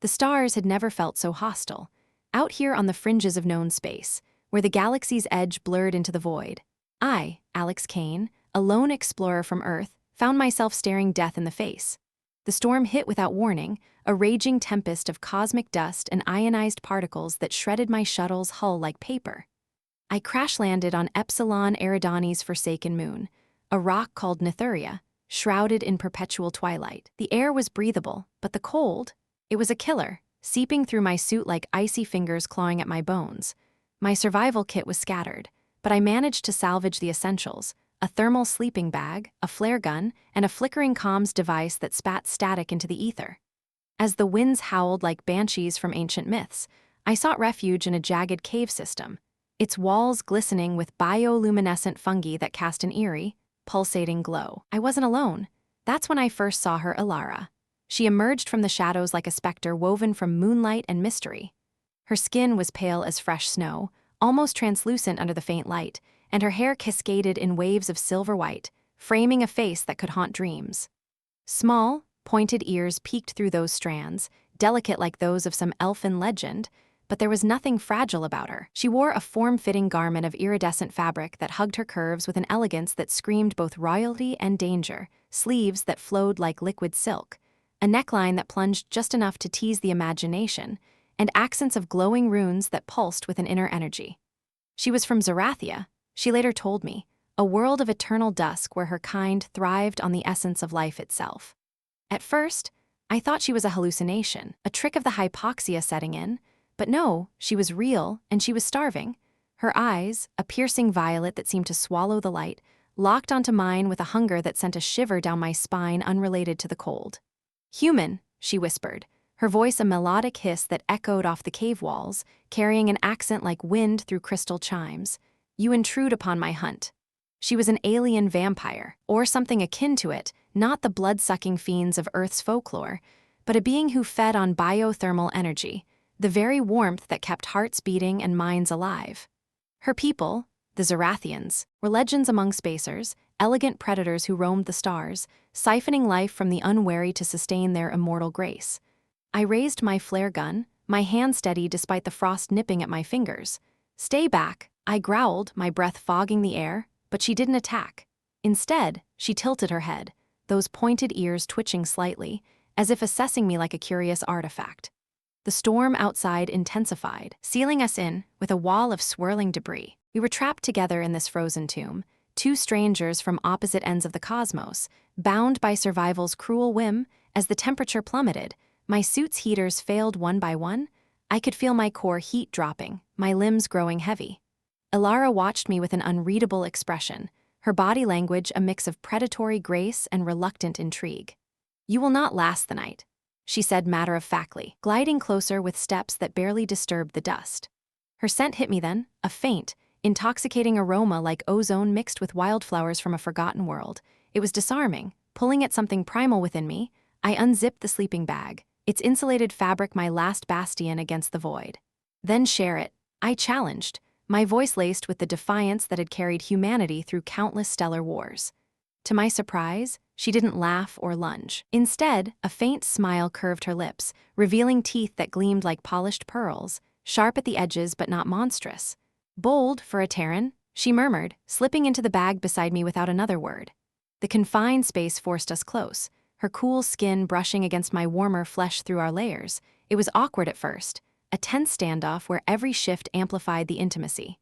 The stars had never felt so hostile. Out here on the fringes of known space, where the galaxy's edge blurred into the void, I, Alex Kane, a lone explorer from Earth, found myself staring death in the face. The storm hit without warning, a raging tempest of cosmic dust and ionized particles that shredded my shuttle's hull like paper. I crash-landed on Epsilon Eridani's forsaken moon, a rock called Nytheria, shrouded in perpetual twilight. The air was breathable, but the cold, it was a killer, seeping through my suit like icy fingers clawing at my bones. My survival kit was scattered, but I managed to salvage the essentials: a thermal sleeping bag, a flare gun, and a flickering comms device that spat static into the ether. As the winds howled like banshees from ancient myths, I sought refuge in a jagged cave system, its walls glistening with bioluminescent fungi that cast an eerie, pulsating glow. I wasn't alone. That's when I first saw her, Elara. She emerged from the shadows like a specter woven from moonlight and mystery. Her skin was pale as fresh snow, almost translucent under the faint light, and her hair cascaded in waves of silver white, framing a face that could haunt dreams. Small, pointed ears peeked through those strands, delicate like those of some elfin legend, but there was nothing fragile about her. She wore a form-fitting garment of iridescent fabric that hugged her curves with an elegance that screamed both royalty and danger, sleeves that flowed like liquid silk, a neckline that plunged just enough to tease the imagination, and accents of glowing runes that pulsed with an inner energy. She was from Zerathia, she later told me, a world of eternal dusk where her kind thrived on the essence of life itself. At first, I thought she was a hallucination, a trick of the hypoxia setting in, but no, she was real, and she was starving. Her eyes, a piercing violet that seemed to swallow the light, locked onto mine with a hunger that sent a shiver down my spine unrelated to the cold. "Human," she whispered, her voice a melodic hiss that echoed off the cave walls, carrying an accent like wind through crystal chimes. "You intrude upon my hunt." She was an alien vampire, or something akin to it, not the blood-sucking fiends of Earth's folklore, but a being who fed on biothermal energy, the very warmth that kept hearts beating and minds alive. Her people, the Zerathians, were legends among spacers, elegant predators who roamed the stars, siphoning life from the unwary to sustain their immortal grace. I raised my flare gun, my hand steady despite the frost nipping at my fingers. "Stay back," I growled, my breath fogging the air, but she didn't attack. Instead, she tilted her head, those pointed ears twitching slightly, as if assessing me like a curious artifact. The storm outside intensified, sealing us in with a wall of swirling debris. We were trapped together in this frozen tomb, two strangers from opposite ends of the cosmos, bound by survival's cruel whim. As the temperature plummeted, my suit's heaters failed one by one. I could feel my core heat dropping, my limbs growing heavy. Elara watched me with an unreadable expression, her body language a mix of predatory grace and reluctant intrigue. "You will not last the night," she said matter-of-factly, gliding closer with steps that barely disturbed the dust. Her scent hit me then, a faint, intoxicating aroma like ozone mixed with wildflowers from a forgotten world. It was disarming, pulling at something primal within me. I unzipped the sleeping bag, its insulated fabric my last bastion against the void. "Then share it," I challenged, my voice laced with the defiance that had carried humanity through countless stellar wars. To my surprise, she didn't laugh or lunge. Instead, a faint smile curved her lips, revealing teeth that gleamed like polished pearls, sharp at the edges but not monstrous. "Bold for a Terran," she murmured, slipping into the bag beside me without another word. The confined space forced us close, her cool skin brushing against my warmer flesh through our layers. It was awkward at first, a tense standoff where every shift amplified the intimacy.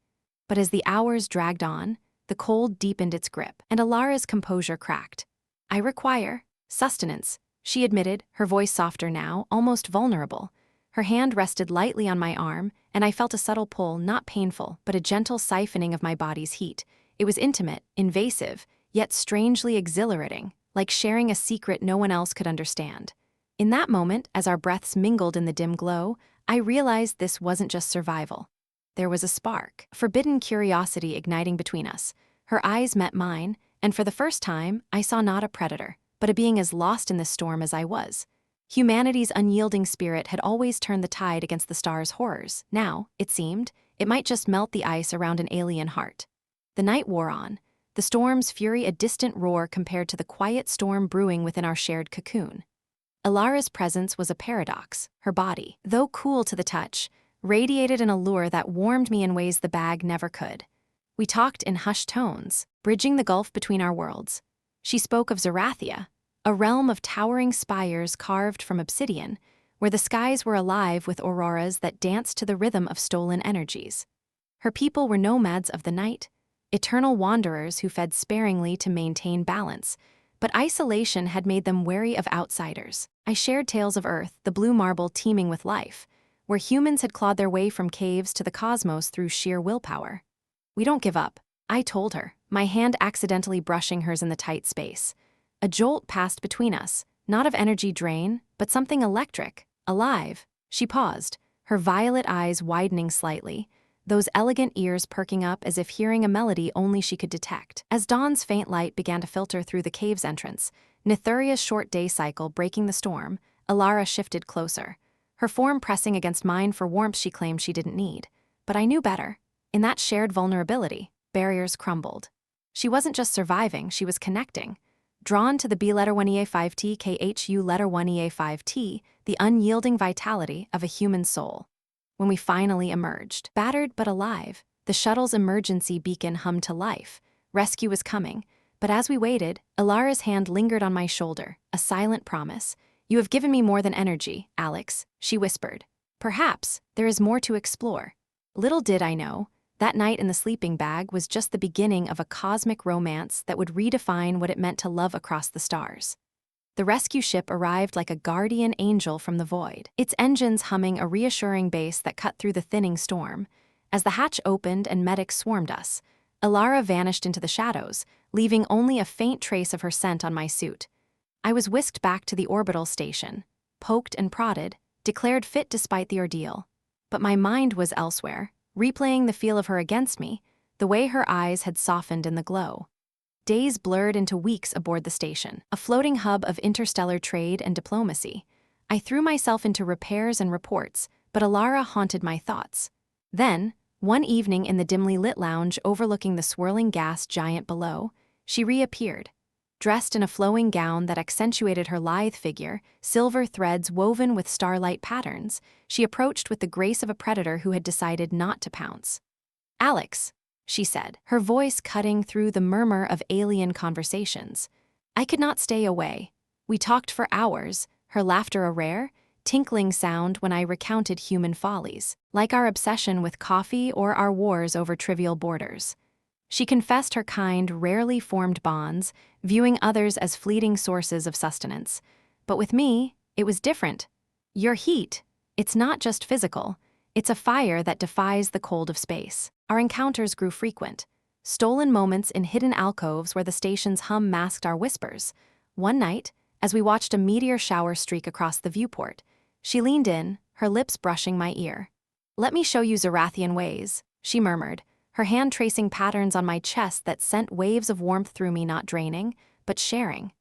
But as the hours dragged on, the cold deepened its grip, and Elara's composure cracked. "I require sustenance," she admitted, her voice softer now, almost vulnerable. Her hand rested lightly on my arm, and I felt a subtle pull, not painful, but a gentle siphoning of my body's heat. It was intimate, invasive, yet strangely exhilarating, like sharing a secret no one else could understand. In that moment, as our breaths mingled in the dim glow, I realized this wasn't just survival. There was a spark, forbidden curiosity igniting between us. Her eyes met mine, and for the first time, I saw not a predator, but a being as lost in the storm as I was. Humanity's unyielding spirit had always turned the tide against the stars' horrors. Now, it seemed, it might just melt the ice around an alien heart. The night wore on, the storm's fury a distant roar compared to the quiet storm brewing within our shared cocoon. Elara's presence was a paradox. Her body, though cool to the touch, radiated an allure that warmed me in ways the bag never could. We talked in hushed tones, bridging the gulf between our worlds. She spoke of Zerathia, a realm of towering spires carved from obsidian, where the skies were alive with auroras that danced to the rhythm of stolen energies. Her people were nomads of the night, eternal wanderers who fed sparingly to maintain balance, but isolation had made them wary of outsiders. I shared tales of Earth, the blue marble teeming with life, where humans had clawed their way from caves to the cosmos through sheer willpower. "We don't give up," I told her, my hand accidentally brushing hers in the tight space. A jolt passed between us, not of energy drain, but something electric, alive. She paused, her violet eyes widening slightly, those elegant ears perking up as if hearing a melody only she could detect. As dawn's faint light began to filter through the cave's entrance, Nytheria's short day cycle breaking the storm, Elara shifted closer, her form pressing against mine for warmth she claimed she didn't need. But I knew better. In that shared vulnerability, barriers crumbled. She wasn't just surviving, she was connecting. Drawn to the B letter 1EA5T KHU letter 1EA5T, the unyielding vitality of a human soul. When we finally emerged, battered but alive, the shuttle's emergency beacon hummed to life. Rescue was coming, but as we waited, Elara's hand lingered on my shoulder, a silent promise. "You have given me more than energy, Alex," she whispered. "Perhaps there is more to explore." Little did I know, that night in the sleeping bag was just the beginning of a cosmic romance that would redefine what it meant to love across the stars. The rescue ship arrived like a guardian angel from the void, its engines humming a reassuring bass that cut through the thinning storm. As the hatch opened and medics swarmed us, Elara vanished into the shadows, leaving only a faint trace of her scent on my suit. I was whisked back to the orbital station, poked and prodded, declared fit despite the ordeal. But my mind was elsewhere, replaying the feel of her against me, the way her eyes had softened in the glow. Days blurred into weeks aboard the station, a floating hub of interstellar trade and diplomacy. I threw myself into repairs and reports, but Elara haunted my thoughts. Then, one evening in the dimly lit lounge overlooking the swirling gas giant below, she reappeared. Dressed in a flowing gown that accentuated her lithe figure, silver threads woven with starlight patterns, she approached with the grace of a predator who had decided not to pounce. "Alex," she said, her voice cutting through the murmur of alien conversations. I could not stay away. We talked for hours, her laughter a rare, tinkling sound when I recounted human follies, like our obsession with coffee or our wars over trivial borders. She confessed her kind, rarely formed bonds, viewing others as fleeting sources of sustenance. But with me, it was different. "Your heat, it's not just physical, it's a fire that defies the cold of space." Our encounters grew frequent, stolen moments in hidden alcoves where the station's hum masked our whispers. One night, as we watched a meteor shower streak across the viewport, she leaned in, her lips brushing my ear. "Let me show you Zerathian ways," she murmured, her hand tracing patterns on my chest that sent waves of warmth through me, not draining, but sharing.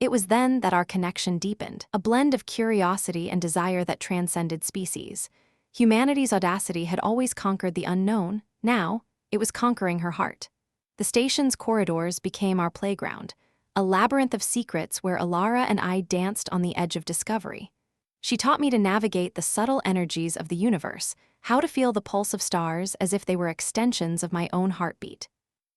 It was then that our connection deepened, a blend of curiosity and desire that transcended species. Humanity's audacity had always conquered the unknown. Now, it was conquering her heart. The station's corridors became our playground, a labyrinth of secrets where Elara and I danced on the edge of discovery. She taught me to navigate the subtle energies of the universe, how to feel the pulse of stars as if they were extensions of my own heartbeat.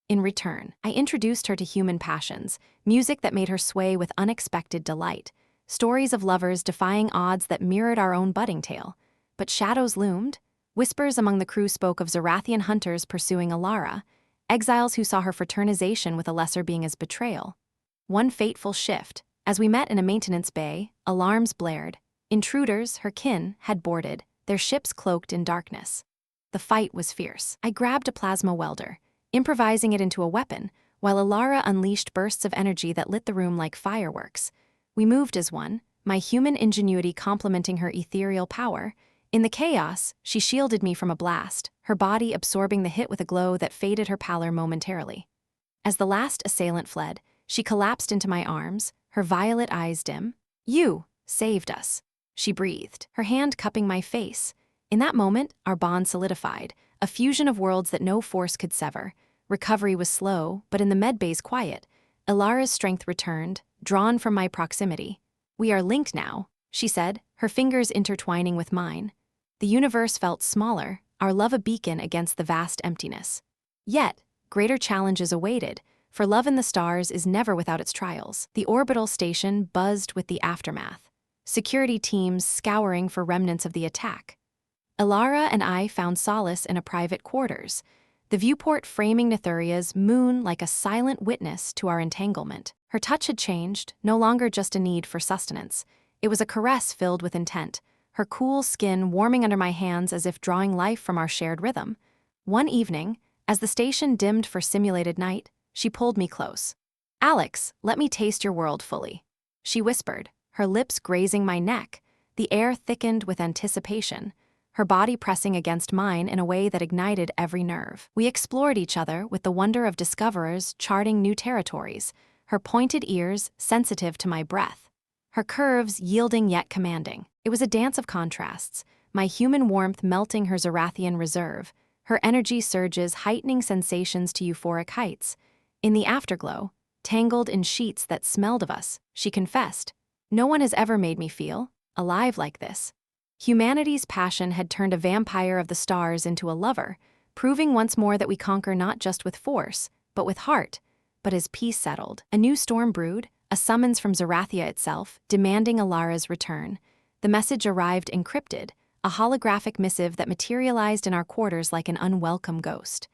In return, I introduced her to human passions, music that made her sway with unexpected delight, stories of lovers defying odds that mirrored our own budding tale. But shadows loomed. Whispers among the crew spoke of Zerathian hunters pursuing Elara, exiles who saw her fraternization with a lesser being as betrayal. One fateful shift, as we met in a maintenance bay, alarms blared. Intruders, her kin, had boarded, their ships cloaked in darkness. The fight was fierce. I grabbed a plasma welder, improvising it into a weapon, while Elara unleashed bursts of energy that lit the room like fireworks. We moved as one, my human ingenuity complementing her ethereal power. In the chaos, she shielded me from a blast, her body absorbing the hit with a glow that faded her pallor momentarily. As the last assailant fled, she collapsed into my arms, her violet eyes dim. "You saved us," she breathed, her hand cupping my face. In that moment, our bond solidified, a fusion of worlds that no force could sever. Recovery was slow, but in the medbay's quiet, Elara's strength returned, drawn from my proximity. "We are linked now," she said, her fingers intertwining with mine. The universe felt smaller, our love a beacon against the vast emptiness. Yet, greater challenges awaited, for love in the stars is never without its trials. The orbital station buzzed with the aftermath, security teams scouring for remnants of the attack. Elara and I found solace in a private quarters, the viewport framing Nytheria's moon like a silent witness to our entanglement. Her touch had changed, no longer just a need for sustenance. It was a caress filled with intent, her cool skin warming under my hands as if drawing life from our shared rhythm. One evening, as the station dimmed for simulated night, she pulled me close. "Alex, let me taste your world fully," she whispered, her lips grazing my neck. The air thickened with anticipation, her body pressing against mine in a way that ignited every nerve. We explored each other with the wonder of discoverers charting new territories, her pointed ears sensitive to my breath, her curves yielding yet commanding. It was a dance of contrasts, my human warmth melting her Zerathian reserve, her energy surges heightening sensations to euphoric heights. In the afterglow, tangled in sheets that smelled of us, she confessed, "No one has ever made me feel alive like this." Humanity's passion had turned a vampire of the stars into a lover, proving once more that we conquer not just with force, but with heart. But as peace settled, a new storm brewed, a summons from Zerathia itself, demanding Elara's return. The message arrived encrypted, a holographic missive that materialized in our quarters like an unwelcome ghost.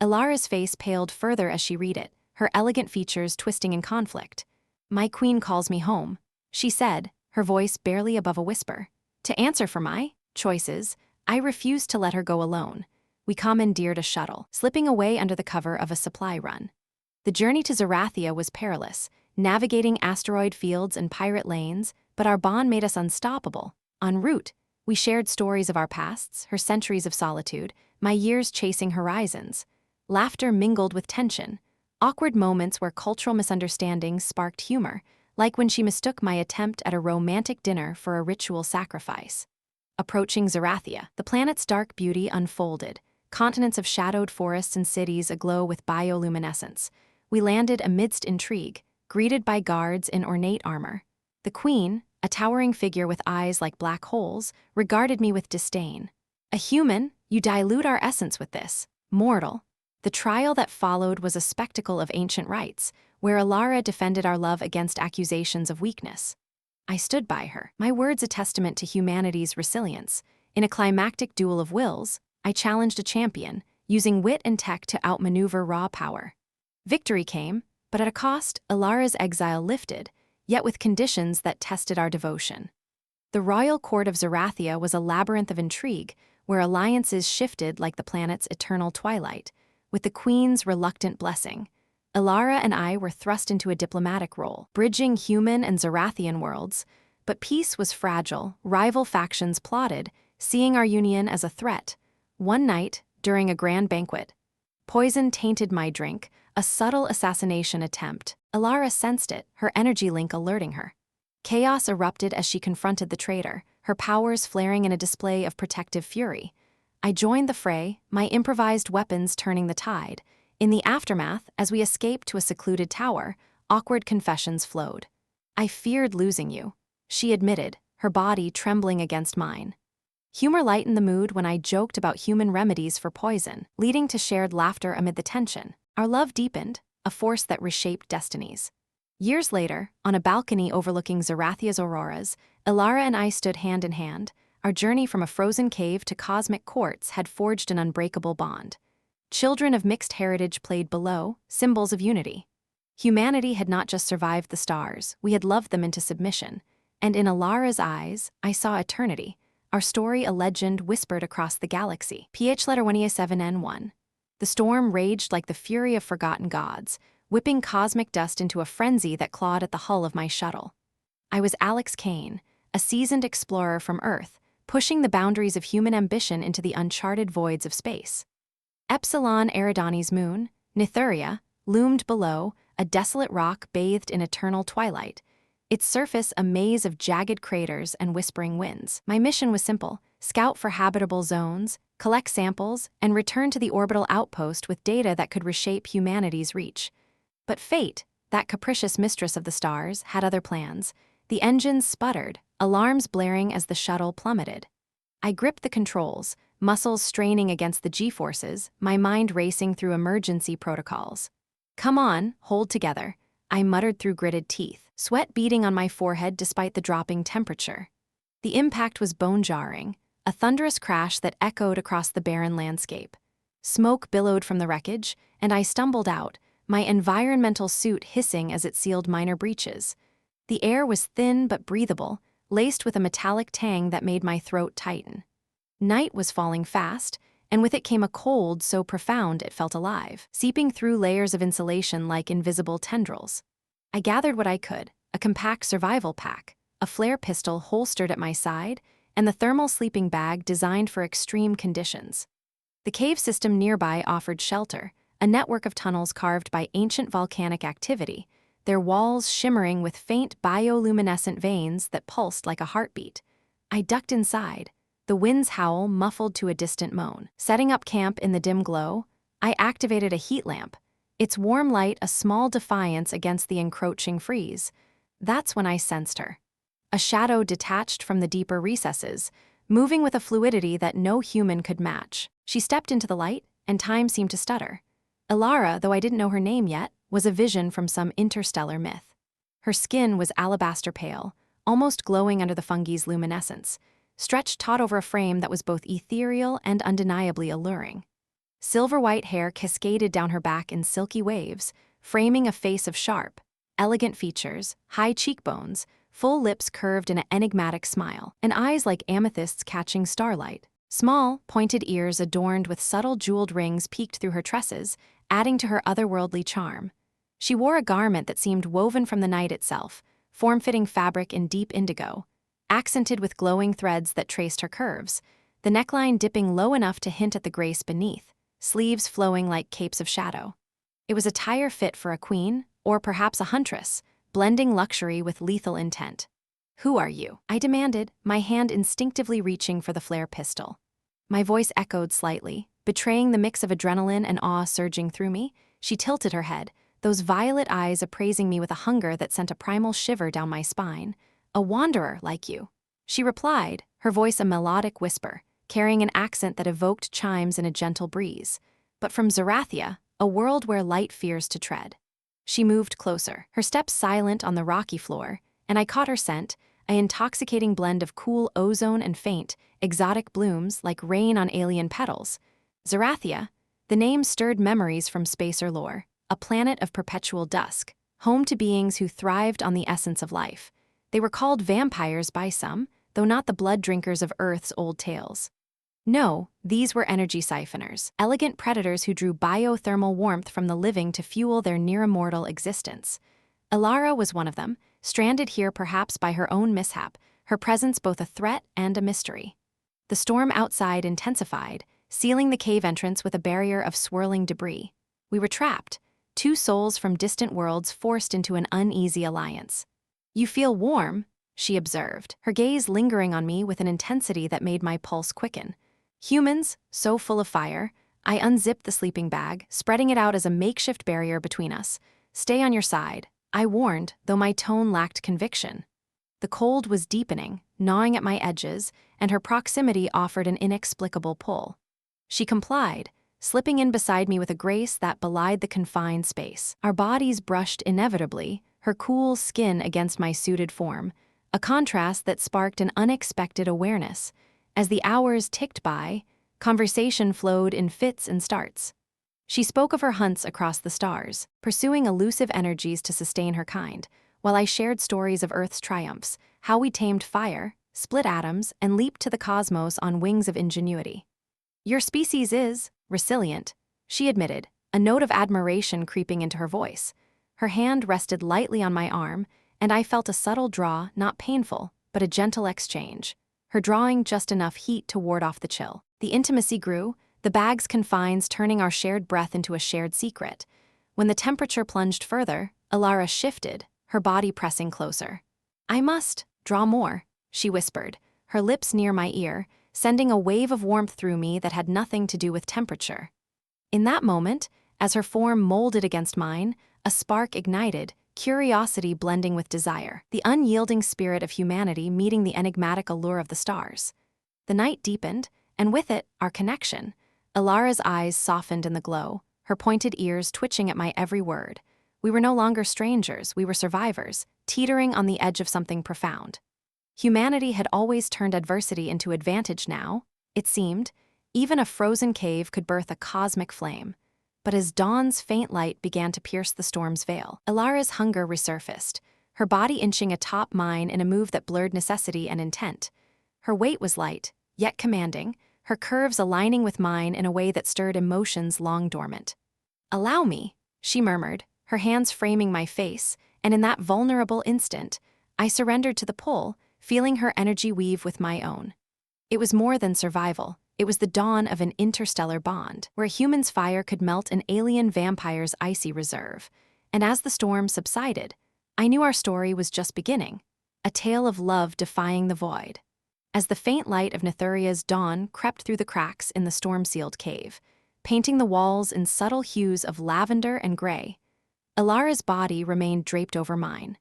Elara's face paled further as she read it, her elegant features twisting in conflict. "My queen calls me home," she said, her voice barely above a whisper. To answer for my choices, I refused to let her go alone. We commandeered a shuttle, slipping away under the cover of a supply run. The journey to Zerathia was perilous, navigating asteroid fields and pirate lanes, but our bond made us unstoppable. En route, we shared stories of our pasts, her centuries of solitude, my years chasing horizons. Laughter mingled with tension, awkward moments where cultural misunderstandings sparked humor, like when she mistook my attempt at a romantic dinner for a ritual sacrifice. Approaching Zerathia, the planet's dark beauty unfolded, continents of shadowed forests and cities aglow with bioluminescence. We landed amidst intrigue, greeted by guards in ornate armor. The queen, a towering figure with eyes like black holes, regarded me with disdain. "A human? You dilute our essence with this. Mortal." The trial that followed was a spectacle of ancient rites, where Elara defended our love against accusations of weakness. I stood by her, my words a testament to humanity's resilience. In a climactic duel of wills, I challenged a champion, using wit and tech to outmaneuver raw power. Victory came, but at a cost. Elara's exile lifted, yet with conditions that tested our devotion. The royal court of Zerathia was a labyrinth of intrigue, where alliances shifted like the planet's eternal twilight. With the queen's reluctant blessing, Elara and I were thrust into a diplomatic role, bridging human and Zerathian worlds. But peace was fragile, rival factions plotted, seeing our union as a threat. One night, during a grand banquet, poison tainted my drink, a subtle assassination attempt. Elara sensed it, her energy link alerting her. Chaos erupted as she confronted the traitor, her powers flaring in a display of protective fury. I joined the fray, my improvised weapons turning the tide. In the aftermath, as we escaped to a secluded tower, awkward confessions flowed. "I feared losing you," she admitted, her body trembling against mine. Humor lightened the mood when I joked about human remedies for poison, leading to shared laughter amid the tension. Our love deepened, a force that reshaped destinies. Years later, on a balcony overlooking Zerathia's auroras, Elara and I stood hand in hand. Our journey from a frozen cave to cosmic courts had forged an unbreakable bond. Children of mixed heritage played below, symbols of unity. Humanity had not just survived the stars, we had loved them into submission. And in Elara's eyes, I saw eternity, our story a legend whispered across the galaxy. PH letter 1E7N1. The storm raged like the fury of forgotten gods, whipping cosmic dust into a frenzy that clawed at the hull of my shuttle. I was Alex Kane, a seasoned explorer from Earth, pushing the boundaries of human ambition into the uncharted voids of space. Epsilon Eridani's moon, Nytheria, loomed below, a desolate rock bathed in eternal twilight, its surface a maze of jagged craters and whispering winds. My mission was simple: scout for habitable zones, collect samples, and return to the orbital outpost with data that could reshape humanity's reach. But fate, that capricious mistress of the stars, had other plans. The engines sputtered, alarms blaring as the shuttle plummeted. I gripped the controls, muscles straining against the G-forces, my mind racing through emergency protocols. "Come on, hold together," I muttered through gritted teeth, sweat beading on my forehead despite the dropping temperature. The impact was bone-jarring, a thunderous crash that echoed across the barren landscape. Smoke billowed from the wreckage, and I stumbled out, my environmental suit hissing as it sealed minor breaches. The air was thin but breathable, laced with a metallic tang that made my throat tighten. Night was falling fast, and with it came a cold so profound it felt alive, seeping through layers of insulation like invisible tendrils. I gathered what I could, a compact survival pack, a flare pistol holstered at my side, and the thermal sleeping bag designed for extreme conditions. The cave system nearby offered shelter, a network of tunnels carved by ancient volcanic activity, their walls shimmering with faint bioluminescent veins that pulsed like a heartbeat. I ducked inside, the wind's howl muffled to a distant moan. Setting up camp in the dim glow, I activated a heat lamp, its warm light a small defiance against the encroaching freeze. That's when I sensed her. A shadow detached from the deeper recesses, moving with a fluidity that no human could match. She stepped into the light, and time seemed to stutter. Elara, though I didn't know her name yet, was a vision from some interstellar myth. Her skin was alabaster pale, almost glowing under the fungi's luminescence, stretched taut over a frame that was both ethereal and undeniably alluring. Silver-white hair cascaded down her back in silky waves, framing a face of sharp, elegant features, high cheekbones, full lips curved in an enigmatic smile, and eyes like amethysts catching starlight. Small, pointed ears adorned with subtle jeweled rings peeked through her tresses, adding to her otherworldly charm. She wore a garment that seemed woven from the night itself, form-fitting fabric in deep indigo, accented with glowing threads that traced her curves, the neckline dipping low enough to hint at the grace beneath, sleeves flowing like capes of shadow. It was attire fit for a queen, or perhaps a huntress, blending luxury with lethal intent. "Who are you?" I demanded, my hand instinctively reaching for the flare pistol. My voice echoed slightly, betraying the mix of adrenaline and awe surging through me. She tilted her head, those violet eyes appraising me with a hunger that sent a primal shiver down my spine. "A wanderer like you," she replied, her voice a melodic whisper, carrying an accent that evoked chimes in a gentle breeze. "But from Zerathia, a world where light fears to tread." She moved closer, her steps silent on the rocky floor, and I caught her scent, an intoxicating blend of cool ozone and faint, exotic blooms like rain on alien petals. Zerathia, the name stirred memories from spacer lore, a planet of perpetual dusk, home to beings who thrived on the essence of life. They were called vampires by some, though not the blood drinkers of Earth's old tales. No, these were energy siphoners, elegant predators who drew biothermal warmth from the living to fuel their near-immortal existence. Elara was one of them, stranded here perhaps by her own mishap, her presence both a threat and a mystery. The storm outside intensified, sealing the cave entrance with a barrier of swirling debris. We were trapped, two souls from distant worlds forced into an uneasy alliance. "You feel warm," she observed, her gaze lingering on me with an intensity that made my pulse quicken. Humans, so full of fire, I unzipped the sleeping bag, spreading it out as a makeshift barrier between us. "Stay on your side," I warned, though my tone lacked conviction. The cold was deepening, gnawing at my edges, and her proximity offered an inexplicable pull. She complied, slipping in beside me with a grace that belied the confined space. Our bodies brushed inevitably, her cool skin against my suited form, a contrast that sparked an unexpected awareness. As the hours ticked by, conversation flowed in fits and starts. She spoke of her hunts across the stars, pursuing elusive energies to sustain her kind, while I shared stories of Earth's triumphs, how we tamed fire, split atoms, and leaped to the cosmos on wings of ingenuity. "Your species is resilient," she admitted, a note of admiration creeping into her voice. Her hand rested lightly on my arm, and I felt a subtle draw, not painful, but a gentle exchange, her drawing just enough heat to ward off the chill. The intimacy grew, the bag's confines turning our shared breath into a shared secret. When the temperature plunged further, Elara shifted, her body pressing closer. "I must draw more," she whispered, her lips near my ear, sending a wave of warmth through me that had nothing to do with temperature. In that moment, as her form molded against mine, a spark ignited, curiosity blending with desire, the unyielding spirit of humanity meeting the enigmatic allure of the stars. The night deepened, and with it, our connection. Elara's eyes softened in the glow, her pointed ears twitching at my every word. We were no longer strangers, we were survivors, teetering on the edge of something profound. Humanity had always turned adversity into advantage now, it seemed. Even a frozen cave could birth a cosmic flame. But as dawn's faint light began to pierce the storm's veil, Elara's hunger resurfaced, her body inching atop mine in a move that blurred necessity and intent. Her weight was light, yet commanding, her curves aligning with mine in a way that stirred emotions long dormant. "Allow me," she murmured, her hands framing my face, and in that vulnerable instant, I surrendered to the pull, feeling her energy weave with my own. It was more than survival. It was the dawn of an interstellar bond, where a human's fire could melt an alien vampire's icy reserve. And as the storm subsided, I knew our story was just beginning, a tale of love defying the void. As the faint light of Nytheria's dawn crept through the cracks in the storm-sealed cave, painting the walls in subtle hues of lavender and gray, Elara's body remained draped over mine,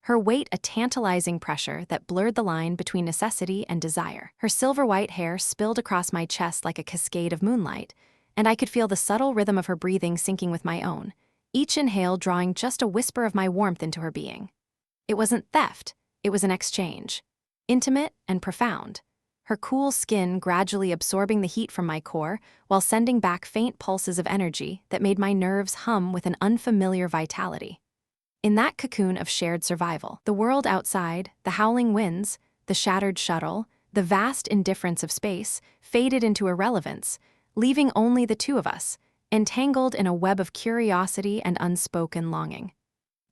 her weight a tantalizing pressure that blurred the line between necessity and desire. Her silver-white hair spilled across my chest like a cascade of moonlight, and I could feel the subtle rhythm of her breathing syncing with my own, each inhale drawing just a whisper of my warmth into her being. It wasn't theft, it was an exchange. Intimate and profound, her cool skin gradually absorbing the heat from my core while sending back faint pulses of energy that made my nerves hum with an unfamiliar vitality. In that cocoon of shared survival, the world outside, the howling winds, the shattered shuttle, the vast indifference of space faded into irrelevance, leaving only the two of us, entangled in a web of curiosity and unspoken longing.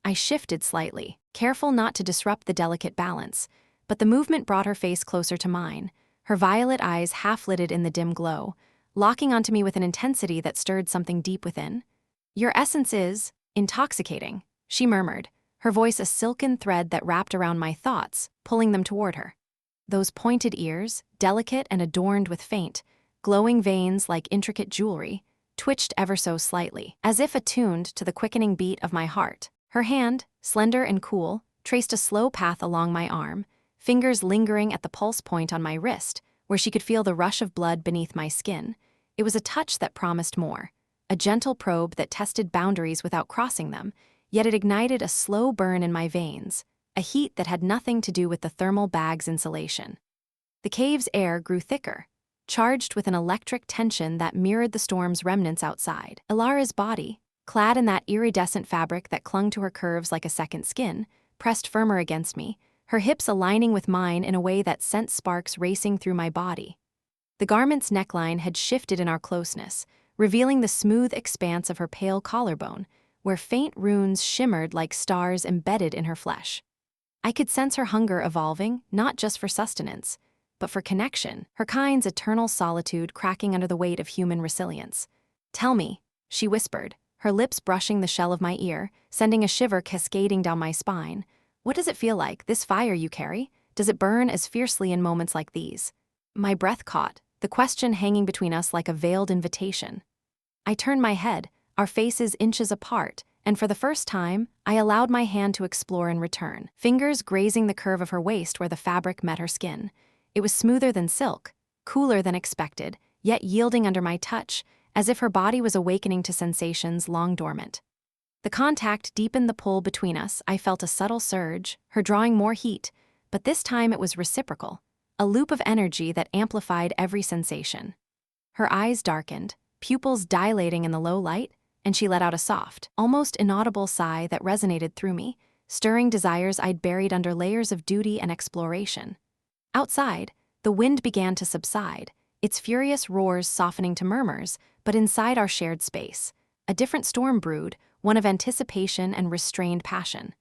I shifted slightly, careful not to disrupt the delicate balance, but the movement brought her face closer to mine, her violet eyes half-lidded in the dim glow, locking onto me with an intensity that stirred something deep within. "Your essence is intoxicating," she murmured, her voice a silken thread that wrapped around my thoughts, pulling them toward her. Those pointed ears, delicate and adorned with faint, glowing veins like intricate jewelry, twitched ever so slightly, as if attuned to the quickening beat of my heart. Her hand, slender and cool, traced a slow path along my arm, fingers lingering at the pulse point on my wrist, where she could feel the rush of blood beneath my skin. It was a touch that promised more, a gentle probe that tested boundaries without crossing them, yet it ignited a slow burn in my veins, a heat that had nothing to do with the thermal bag's insulation. The cave's air grew thicker, charged with an electric tension that mirrored the storm's remnants outside. Elara's body, clad in that iridescent fabric that clung to her curves like a second skin, pressed firmer against me, her hips aligning with mine in a way that sent sparks racing through my body. The garment's neckline had shifted in our closeness, revealing the smooth expanse of her pale collarbone, where faint runes shimmered like stars embedded in her flesh. I could sense her hunger evolving, not just for sustenance, but for connection, her kind's eternal solitude cracking under the weight of human resilience. "Tell me," she whispered, her lips brushing the shell of my ear, sending a shiver cascading down my spine. "What does it feel like, this fire you carry? Does it burn as fiercely in moments like these?" My breath caught, the question hanging between us like a veiled invitation. I turned my head, our faces inches apart, and for the first time, I allowed my hand to explore in return, fingers grazing the curve of her waist where the fabric met her skin. It was smoother than silk, cooler than expected, yet yielding under my touch, as if her body was awakening to sensations long dormant. The contact deepened the pull between us. I felt a subtle surge, her drawing more heat, but this time it was reciprocal, a loop of energy that amplified every sensation. Her eyes darkened, pupils dilating in the low light, and she let out a soft, almost inaudible sigh that resonated through me, stirring desires I'd buried under layers of duty and exploration. Outside, the wind began to subside, its furious roars softening to murmurs, but inside our shared space, a different storm brewed, one of anticipation and restrained passion.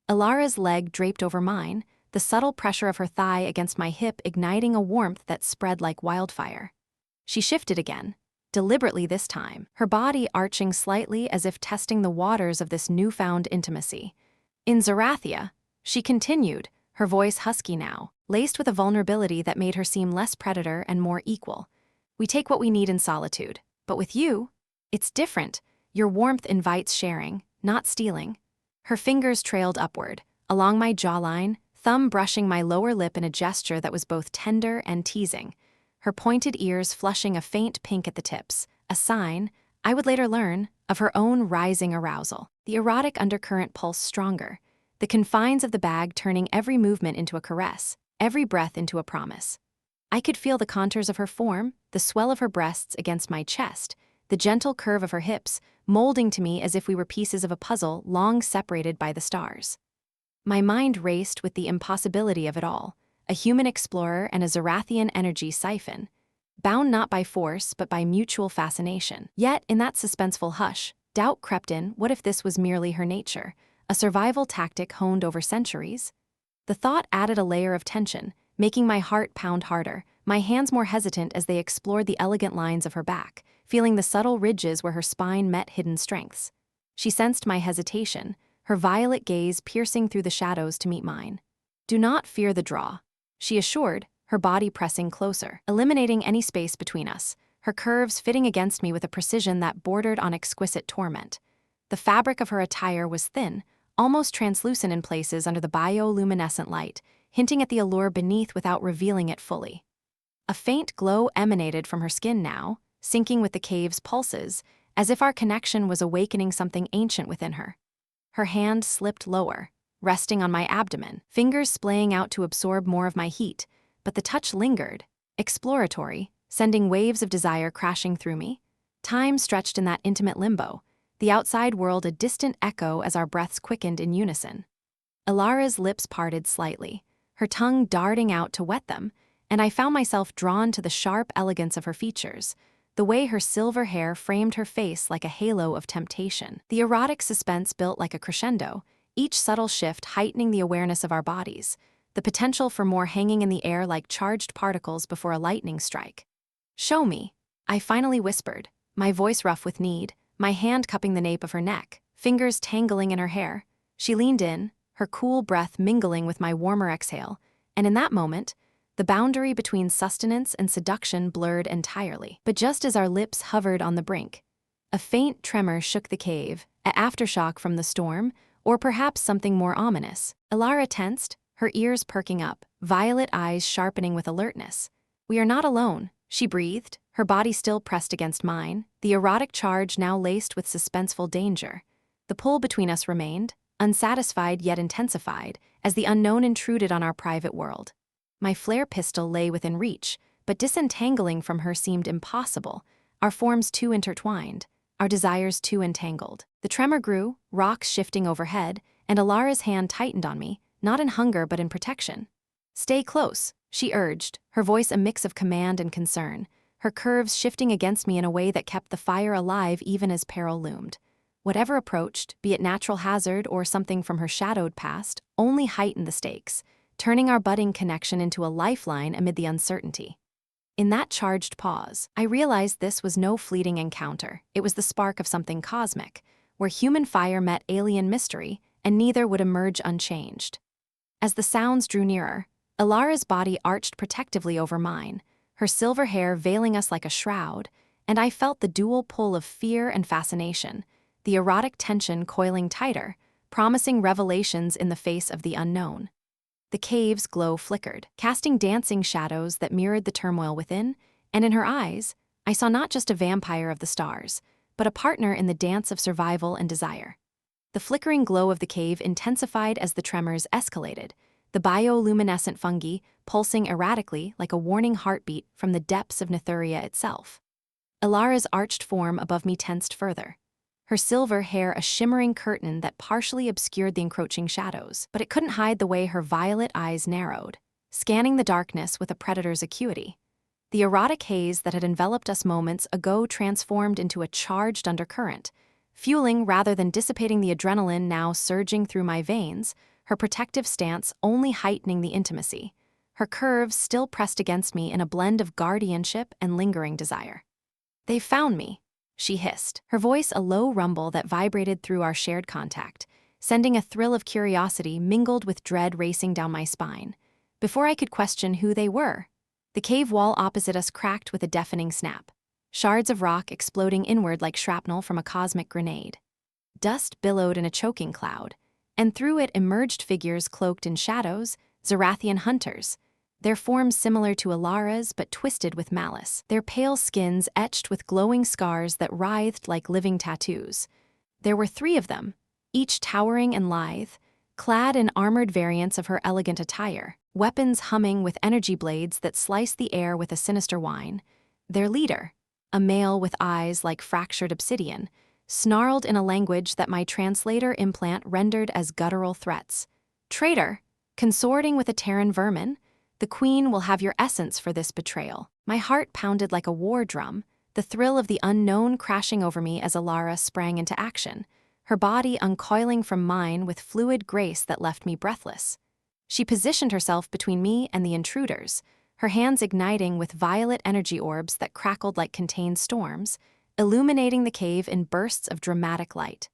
Elara's leg draped over mine, the subtle pressure of her thigh against my hip igniting a warmth that spread like wildfire. She shifted again, deliberately this time, her body arching slightly as if testing the waters of this newfound intimacy. "In Zerathia," she continued, her voice husky now, laced with a vulnerability that made her seem less predator and more equal. "We take what we need in solitude, but with you, it's different. Your warmth invites sharing, not stealing." Her fingers trailed upward, along my jawline, thumb brushing my lower lip in a gesture that was both tender and teasing. Her pointed ears flushing a faint pink at the tips, a sign, I would later learn, of her own rising arousal. The erotic undercurrent pulsed stronger, the confines of the bag turning every movement into a caress, every breath into a promise. I could feel the contours of her form, the swell of her breasts against my chest, the gentle curve of her hips, molding to me as if we were pieces of a puzzle long separated by the stars. My mind raced with the impossibility of it all, a human explorer and a Zerathian energy siphon, bound not by force but by mutual fascination. Yet, in that suspenseful hush, doubt crept in. What if this was merely her nature, a survival tactic honed over centuries? The thought added a layer of tension, making my heart pound harder, my hands more hesitant as they explored the elegant lines of her back, feeling the subtle ridges where her spine met hidden strengths. She sensed my hesitation, her violet gaze piercing through the shadows to meet mine. "Do not fear the draw," she assured, her body pressing closer, eliminating any space between us, her curves fitting against me with a precision that bordered on exquisite torment. The fabric of her attire was thin, almost translucent in places under the bioluminescent light, hinting at the allure beneath without revealing it fully. A faint glow emanated from her skin now, syncing with the cave's pulses, as if our connection was awakening something ancient within her. Her hand slipped lower, resting on my abdomen, fingers splaying out to absorb more of my heat, but the touch lingered, exploratory, sending waves of desire crashing through me. Time stretched in that intimate limbo, the outside world a distant echo as our breaths quickened in unison. Elara's lips parted slightly, her tongue darting out to wet them, and I found myself drawn to the sharp elegance of her features, the way her silver hair framed her face like a halo of temptation. The erotic suspense built like a crescendo, each subtle shift heightening the awareness of our bodies, the potential for more hanging in the air like charged particles before a lightning strike. "Show me," I finally whispered, my voice rough with need, my hand cupping the nape of her neck, fingers tangling in her hair. She leaned in, her cool breath mingling with my warmer exhale, and in that moment, the boundary between sustenance and seduction blurred entirely. But just as our lips hovered on the brink, a faint tremor shook the cave, an aftershock from the storm, or perhaps something more ominous. Elara tensed, her ears perking up, violet eyes sharpening with alertness. "We are not alone," she breathed, her body still pressed against mine, the erotic charge now laced with suspenseful danger. The pull between us remained, unsatisfied yet intensified, as the unknown intruded on our private world. My flare pistol lay within reach, but disentangling from her seemed impossible, our forms too intertwined, our desires too entangled. The tremor grew, rocks shifting overhead, and Elara's hand tightened on me, not in hunger but in protection. "Stay close," she urged, her voice a mix of command and concern, her curves shifting against me in a way that kept the fire alive even as peril loomed. Whatever approached, be it natural hazard or something from her shadowed past, only heightened the stakes, turning our budding connection into a lifeline amid the uncertainty. In that charged pause, I realized this was no fleeting encounter. It was the spark of something cosmic, where human fire met alien mystery, and neither would emerge unchanged. As the sounds drew nearer, Elara's body arched protectively over mine, her silver hair veiling us like a shroud, and I felt the dual pull of fear and fascination, the erotic tension coiling tighter, promising revelations in the face of the unknown. The cave's glow flickered, casting dancing shadows that mirrored the turmoil within, and in her eyes, I saw not just a vampire of the stars, but a partner in the dance of survival and desire. The flickering glow of the cave intensified as the tremors escalated, the bioluminescent fungi pulsing erratically like a warning heartbeat from the depths of Nytheria itself. Elara's arched form above me tensed further, her silver hair a shimmering curtain that partially obscured the encroaching shadows, but it couldn't hide the way her violet eyes narrowed, scanning the darkness with a predator's acuity. The erotic haze that had enveloped us moments ago transformed into a charged undercurrent, fueling rather than dissipating the adrenaline now surging through my veins, her protective stance only heightening the intimacy, her curves still pressed against me in a blend of guardianship and lingering desire. "They've found me," she hissed, her voice a low rumble that vibrated through our shared contact, sending a thrill of curiosity mingled with dread racing down my spine. Before I could question who they were, the cave wall opposite us cracked with a deafening snap, shards of rock exploding inward like shrapnel from a cosmic grenade. Dust billowed in a choking cloud, and through it emerged figures cloaked in shadows, Zerathian hunters. Their forms similar to Elara's but twisted with malice, their pale skins etched with glowing scars that writhed like living tattoos. There were 3 of them, each towering and lithe, clad in armored variants of her elegant attire, weapons humming with energy blades that sliced the air with a sinister whine. Their leader, a male with eyes like fractured obsidian, snarled in a language that my translator implant rendered as guttural threats. "Traitor, consorting with a Terran vermin? The Queen will have your essence for this betrayal." My heart pounded like a war drum, the thrill of the unknown crashing over me as Elara sprang into action, her body uncoiling from mine with fluid grace that left me breathless. She positioned herself between me and the intruders, her hands igniting with violet energy orbs that crackled like contained storms, illuminating the cave in bursts of dramatic light.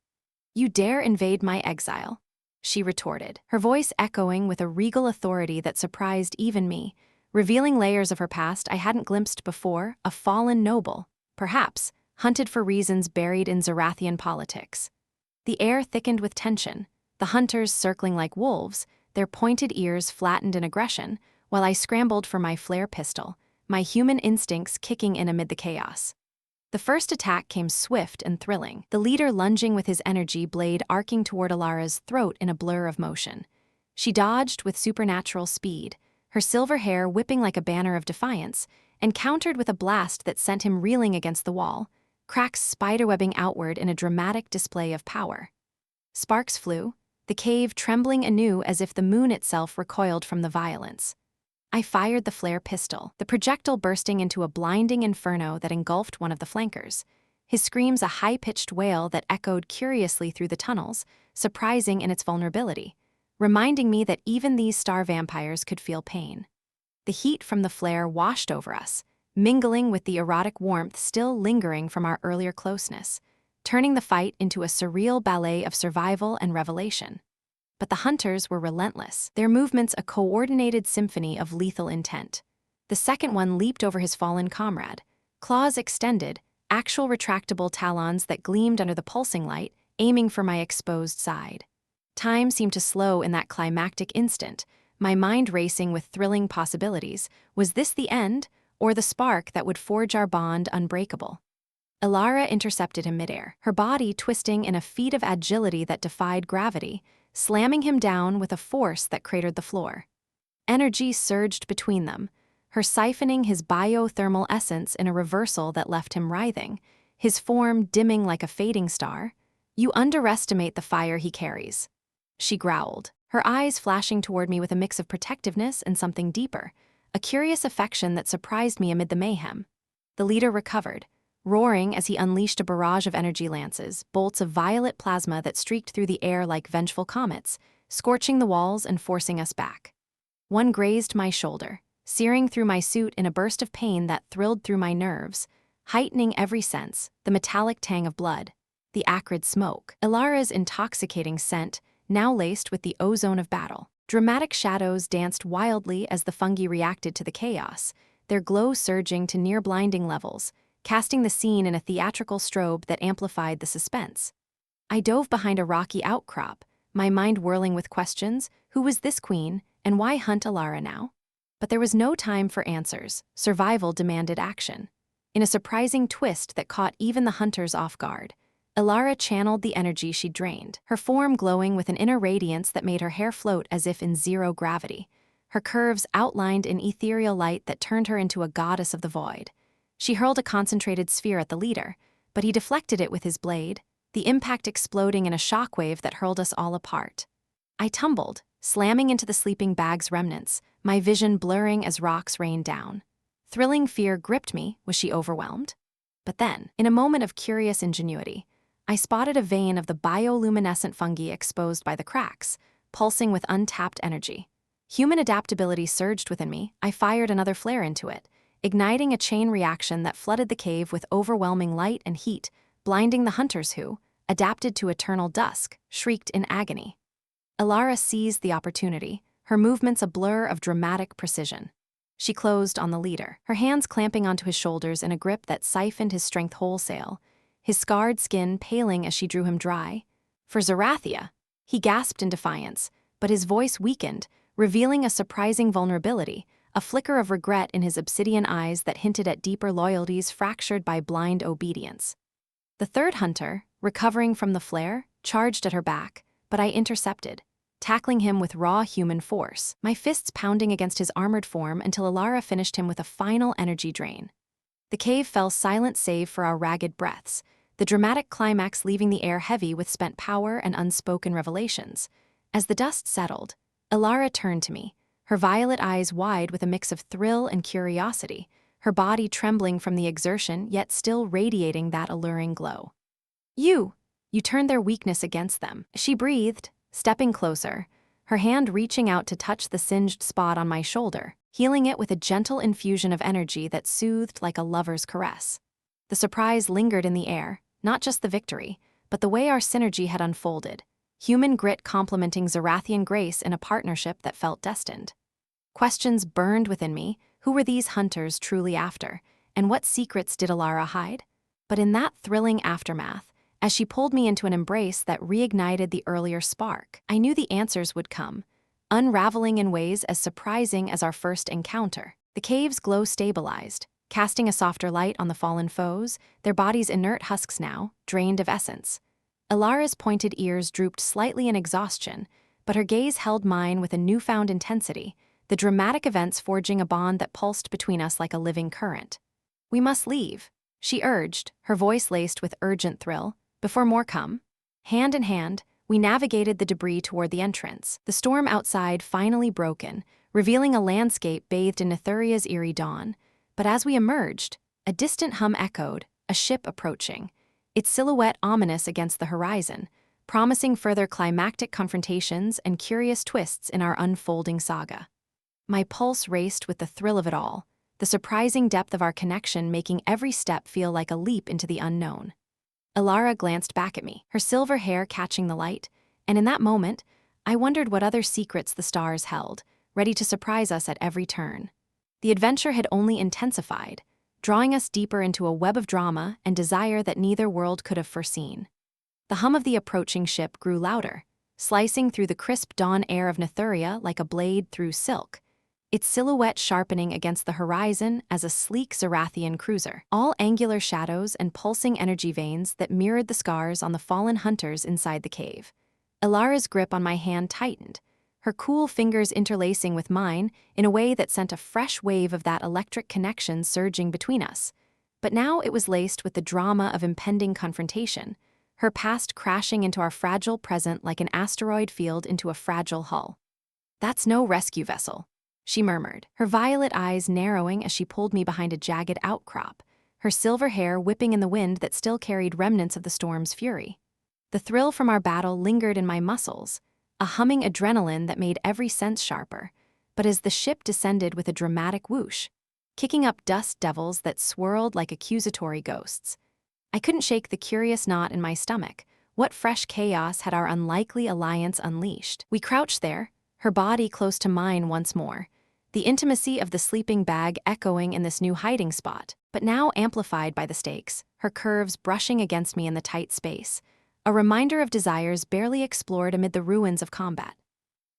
"You dare invade my exile?" she retorted, her voice echoing with a regal authority that surprised even me, revealing layers of her past I hadn't glimpsed before, a fallen noble, perhaps, hunted for reasons buried in Zerathian politics. The air thickened with tension, the hunters circling like wolves, their pointed ears flattened in aggression, while I scrambled for my flare pistol, my human instincts kicking in amid the chaos. The first attack came swift and thrilling, the leader lunging with his energy blade arcing toward Elara's throat in a blur of motion. She dodged with supernatural speed, her silver hair whipping like a banner of defiance, and countered with a blast that sent him reeling against the wall, cracks spiderwebbing outward in a dramatic display of power. Sparks flew, the cave trembling anew as if the moon itself recoiled from the violence. I fired the flare pistol, the projectile bursting into a blinding inferno that engulfed one of the flankers, his screams a high-pitched wail that echoed curiously through the tunnels, surprising in its vulnerability, reminding me that even these star vampires could feel pain. The heat from the flare washed over us, mingling with the erotic warmth still lingering from our earlier closeness, turning the fight into a surreal ballet of survival and revelation. But the hunters were relentless, their movements a coordinated symphony of lethal intent. The second one leaped over his fallen comrade, claws extended, actual retractable talons that gleamed under the pulsing light, aiming for my exposed side. Time seemed to slow in that climactic instant, my mind racing with thrilling possibilities. Was this the end, or the spark that would forge our bond unbreakable? Elara intercepted him midair, her body twisting in a feat of agility that defied gravity, slamming him down with a force that cratered the floor. Energy surged between them, her siphoning his biothermal essence in a reversal that left him writhing, his form dimming like a fading star. "You underestimate the fire he carries," she growled, her eyes flashing toward me with a mix of protectiveness and something deeper, a curious affection that surprised me amid the mayhem. The leader recovered, roaring as he unleashed a barrage of energy lances, bolts of violet plasma that streaked through the air like vengeful comets, scorching the walls and forcing us back. One grazed my shoulder, searing through my suit in a burst of pain that thrilled through my nerves, heightening every sense, the metallic tang of blood, the acrid smoke, Elara's intoxicating scent, now laced with the ozone of battle. Dramatic shadows danced wildly as the fungi reacted to the chaos, their glow surging to near-blinding levels, casting the scene in a theatrical strobe that amplified the suspense. I dove behind a rocky outcrop, my mind whirling with questions: who was this queen, and why hunt Elara now? But there was no time for answers. Survival demanded action. In a surprising twist that caught even the hunters off guard, Elara channeled the energy she drained, her form glowing with an inner radiance that made her hair float as if in zero gravity, her curves outlined in ethereal light that turned her into a goddess of the void. She hurled a concentrated sphere at the leader, but he deflected it with his blade, the impact exploding in a shockwave that hurled us all apart. I tumbled, slamming into the sleeping bag's remnants, my vision blurring as rocks rained down. Thrilling fear gripped me. Was she overwhelmed? But then, in a moment of curious ingenuity, I spotted a vein of the bioluminescent fungi exposed by the cracks, pulsing with untapped energy. Human adaptability surged within me. I fired another flare into it, igniting a chain reaction that flooded the cave with overwhelming light and heat, blinding the hunters who, adapted to eternal dusk, shrieked in agony. Elara seized the opportunity, her movements a blur of dramatic precision. She closed on the leader, her hands clamping onto his shoulders in a grip that siphoned his strength wholesale, his scarred skin paling as she drew him dry. "For Zerathia," He gasped in defiance, but his voice weakened, revealing a surprising vulnerability, a flicker of regret in his obsidian eyes that hinted at deeper loyalties fractured by blind obedience. The third hunter, recovering from the flare, charged at her back, but I intercepted, tackling him with raw human force, my fists pounding against his armored form until Elara finished him with a final energy drain. The cave fell silent save for our ragged breaths, the dramatic climax leaving the air heavy with spent power and unspoken revelations. As the dust settled, Elara turned to me, her violet eyes wide with a mix of thrill and curiosity, her body trembling from the exertion yet still radiating that alluring glow. You turned their weakness against them, she breathed, stepping closer, her hand reaching out to touch the singed spot on my shoulder, healing it with a gentle infusion of energy that soothed like a lover's caress. The surprise lingered in the air, not just the victory, but the way our synergy had unfolded, human grit complementing Zerathian grace in a partnership that felt destined. Questions burned within me. Who were these hunters truly after, and what secrets did Elara hide? But in that thrilling aftermath, as she pulled me into an embrace that reignited the earlier spark, I knew the answers would come, unraveling in ways as surprising as our first encounter. The cave's glow stabilized, casting a softer light on the fallen foes, their bodies inert husks now, drained of essence. Elara's pointed ears drooped slightly in exhaustion, but her gaze held mine with a newfound intensity, the dramatic events forging a bond that pulsed between us like a living current. "We must leave," she urged, her voice laced with urgent thrill, "before more come." Hand in hand, we navigated the debris toward the entrance, the storm outside finally broken, revealing a landscape bathed in Nytheria's eerie dawn. But as we emerged, a distant hum echoed, a ship approaching, its silhouette ominous against the horizon, promising further climactic confrontations and curious twists in our unfolding saga. My pulse raced with the thrill of it all, the surprising depth of our connection making every step feel like a leap into the unknown. Elara glanced back at me, her silver hair catching the light, and in that moment, I wondered what other secrets the stars held, ready to surprise us at every turn. The adventure had only intensified, drawing us deeper into a web of drama and desire that neither world could have foreseen. The hum of the approaching ship grew louder, slicing through the crisp dawn air of Nytheria like a blade through silk, its silhouette sharpening against the horizon as a sleek Zerathian cruiser, all angular shadows and pulsing energy veins that mirrored the scars on the fallen hunters inside the cave. Elara's grip on my hand tightened, her cool fingers interlacing with mine in a way that sent a fresh wave of that electric connection surging between us. But now it was laced with the drama of impending confrontation, her past crashing into our fragile present like an asteroid field into a fragile hull. "That's no rescue vessel," she murmured, her violet eyes narrowing as she pulled me behind a jagged outcrop, her silver hair whipping in the wind that still carried remnants of the storm's fury. The thrill from our battle lingered in my muscles, a humming adrenaline that made every sense sharper, but as the ship descended with a dramatic whoosh, kicking up dust devils that swirled like accusatory ghosts, I couldn't shake the curious knot in my stomach. What fresh chaos had our unlikely alliance unleashed? We crouched there, her body close to mine once more, the intimacy of the sleeping bag echoing in this new hiding spot, but now amplified by the stakes, her curves brushing against me in the tight space, a reminder of desires barely explored amid the ruins of combat.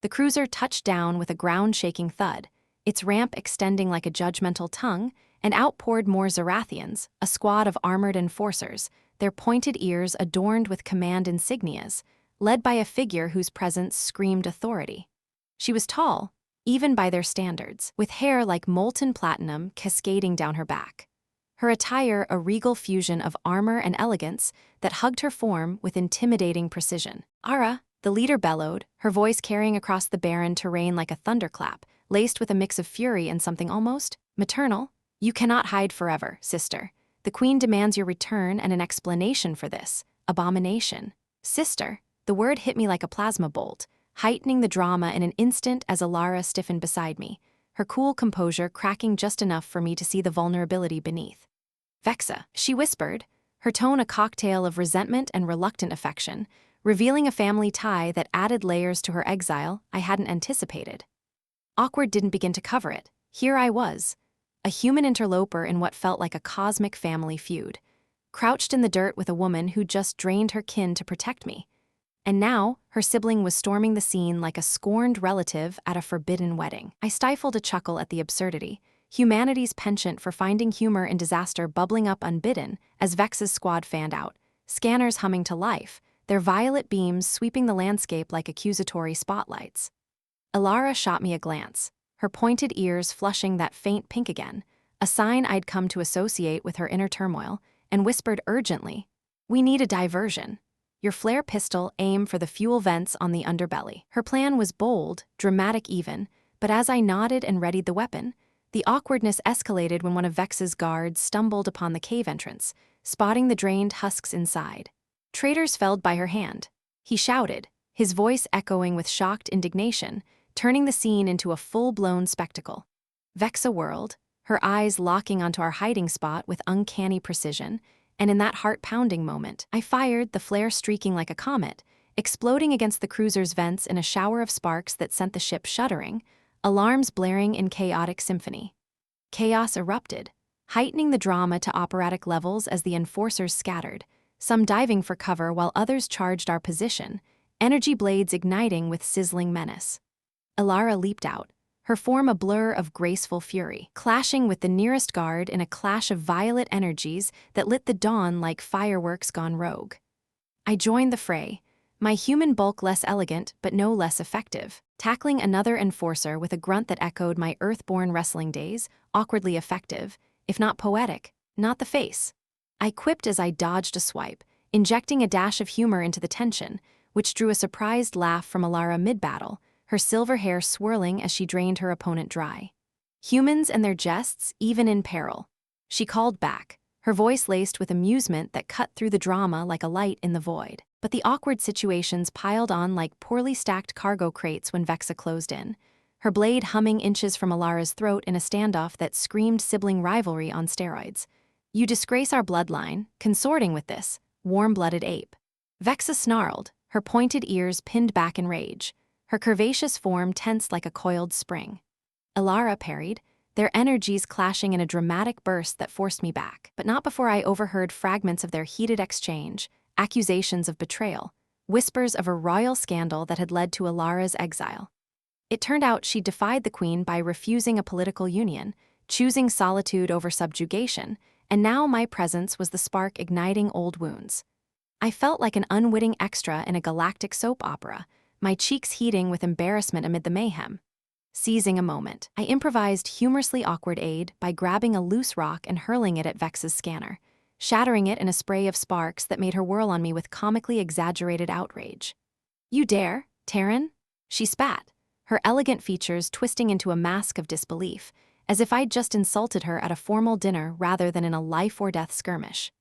The cruiser touched down with a ground-shaking thud, its ramp extending like a judgmental tongue, and out poured more Zerathians, a squad of armored enforcers, their pointed ears adorned with command insignias, led by a figure whose presence screamed authority. She was tall, even by their standards, with hair like molten platinum cascading down her back. Her attire a regal fusion of armor and elegance that hugged her form with intimidating precision. "Ara," the leader bellowed, her voice carrying across the barren terrain like a thunderclap, laced with a mix of fury and something almost maternal. "You cannot hide forever, sister. The queen demands your return and an explanation for this abomination." "Sister," the word hit me like a plasma bolt, heightening the drama in an instant as Elara stiffened beside me, her cool composure cracking just enough for me to see the vulnerability beneath. "Vexa," she whispered, her tone a cocktail of resentment and reluctant affection, revealing a family tie that added layers to her exile I hadn't anticipated. Awkward didn't begin to cover it. Here I was, a human interloper in what felt like a cosmic family feud, crouched in the dirt with a woman who just drained her kin to protect me. And now, her sibling was storming the scene like a scorned relative at a forbidden wedding. I stifled a chuckle at the absurdity, humanity's penchant for finding humor in disaster bubbling up unbidden as Vex's squad fanned out, scanners humming to life, their violet beams sweeping the landscape like accusatory spotlights. Elara shot me a glance, her pointed ears flushing that faint pink again, a sign I'd come to associate with her inner turmoil, and whispered urgently, "We need a diversion. Your flare pistol aim for the fuel vents on the underbelly." Her plan was bold, dramatic even, but as I nodded and readied the weapon, the awkwardness escalated when one of Vex's guards stumbled upon the cave entrance, spotting the drained husks inside. "Traitors felled by her hand," he shouted, his voice echoing with shocked indignation, turning the scene into a full-blown spectacle. Vexa whirled, her eyes locking onto our hiding spot with uncanny precision, and in that heart-pounding moment, I fired, the flare streaking like a comet, exploding against the cruiser's vents in a shower of sparks that sent the ship shuddering, alarms blaring in chaotic symphony. Chaos erupted, heightening the drama to operatic levels as the enforcers scattered, some diving for cover while others charged our position, energy blades igniting with sizzling menace. Elara leaped out, her form a blur of graceful fury, clashing with the nearest guard in a clash of violet energies that lit the dawn like fireworks gone rogue. I joined the fray, my human bulk less elegant but no less effective, tackling another enforcer with a grunt that echoed my earthborn wrestling days, awkwardly effective, if not poetic, not the face. I quipped as I dodged a swipe, injecting a dash of humor into the tension, which drew a surprised laugh from Elara mid-battle, her silver hair swirling as she drained her opponent dry. "Humans and their jests, even in peril," she called back, her voice laced with amusement that cut through the drama like a light in the void. But the awkward situations piled on like poorly stacked cargo crates when Vexa closed in, her blade humming inches from Elara's throat in a standoff that screamed sibling rivalry on steroids. "You disgrace our bloodline, consorting with this warm-blooded ape." Vexa snarled, her pointed ears pinned back in rage, her curvaceous form tense like a coiled spring. Elara parried, their energies clashing in a dramatic burst that forced me back, but not before I overheard fragments of their heated exchange, accusations of betrayal, whispers of a royal scandal that had led to Elara's exile. It turned out she defied the queen by refusing a political union, choosing solitude over subjugation, and now my presence was the spark igniting old wounds. I felt like an unwitting extra in a galactic soap opera, my cheeks heating with embarrassment amid the mayhem. Seizing a moment, I improvised humorously awkward aid by grabbing a loose rock and hurling it at Vex's scanner, shattering it in a spray of sparks that made her whirl on me with comically exaggerated outrage. "You dare, Terran?" she spat, her elegant features twisting into a mask of disbelief, as if I'd just insulted her at a formal dinner rather than in a life-or-death skirmish.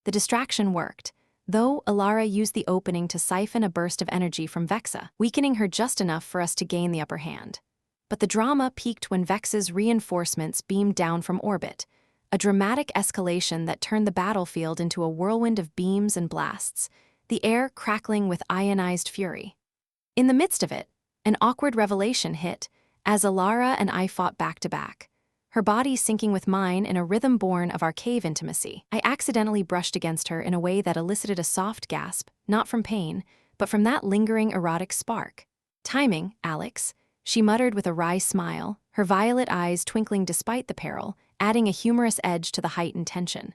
The distraction worked, though Elara used the opening to siphon a burst of energy from Vexa, weakening her just enough for us to gain the upper hand. But the drama peaked when Vex's reinforcements beamed down from orbit, a dramatic escalation that turned the battlefield into a whirlwind of beams and blasts, the air crackling with ionized fury. In the midst of it, an awkward revelation hit as Elara and I fought back-to-back, her body syncing with mine in a rhythm born of our cave intimacy. I accidentally brushed against her in a way that elicited a soft gasp, not from pain, but from that lingering erotic spark. "Timing, Alex," she muttered with a wry smile, her violet eyes twinkling despite the peril, adding a humorous edge to the heightened tension.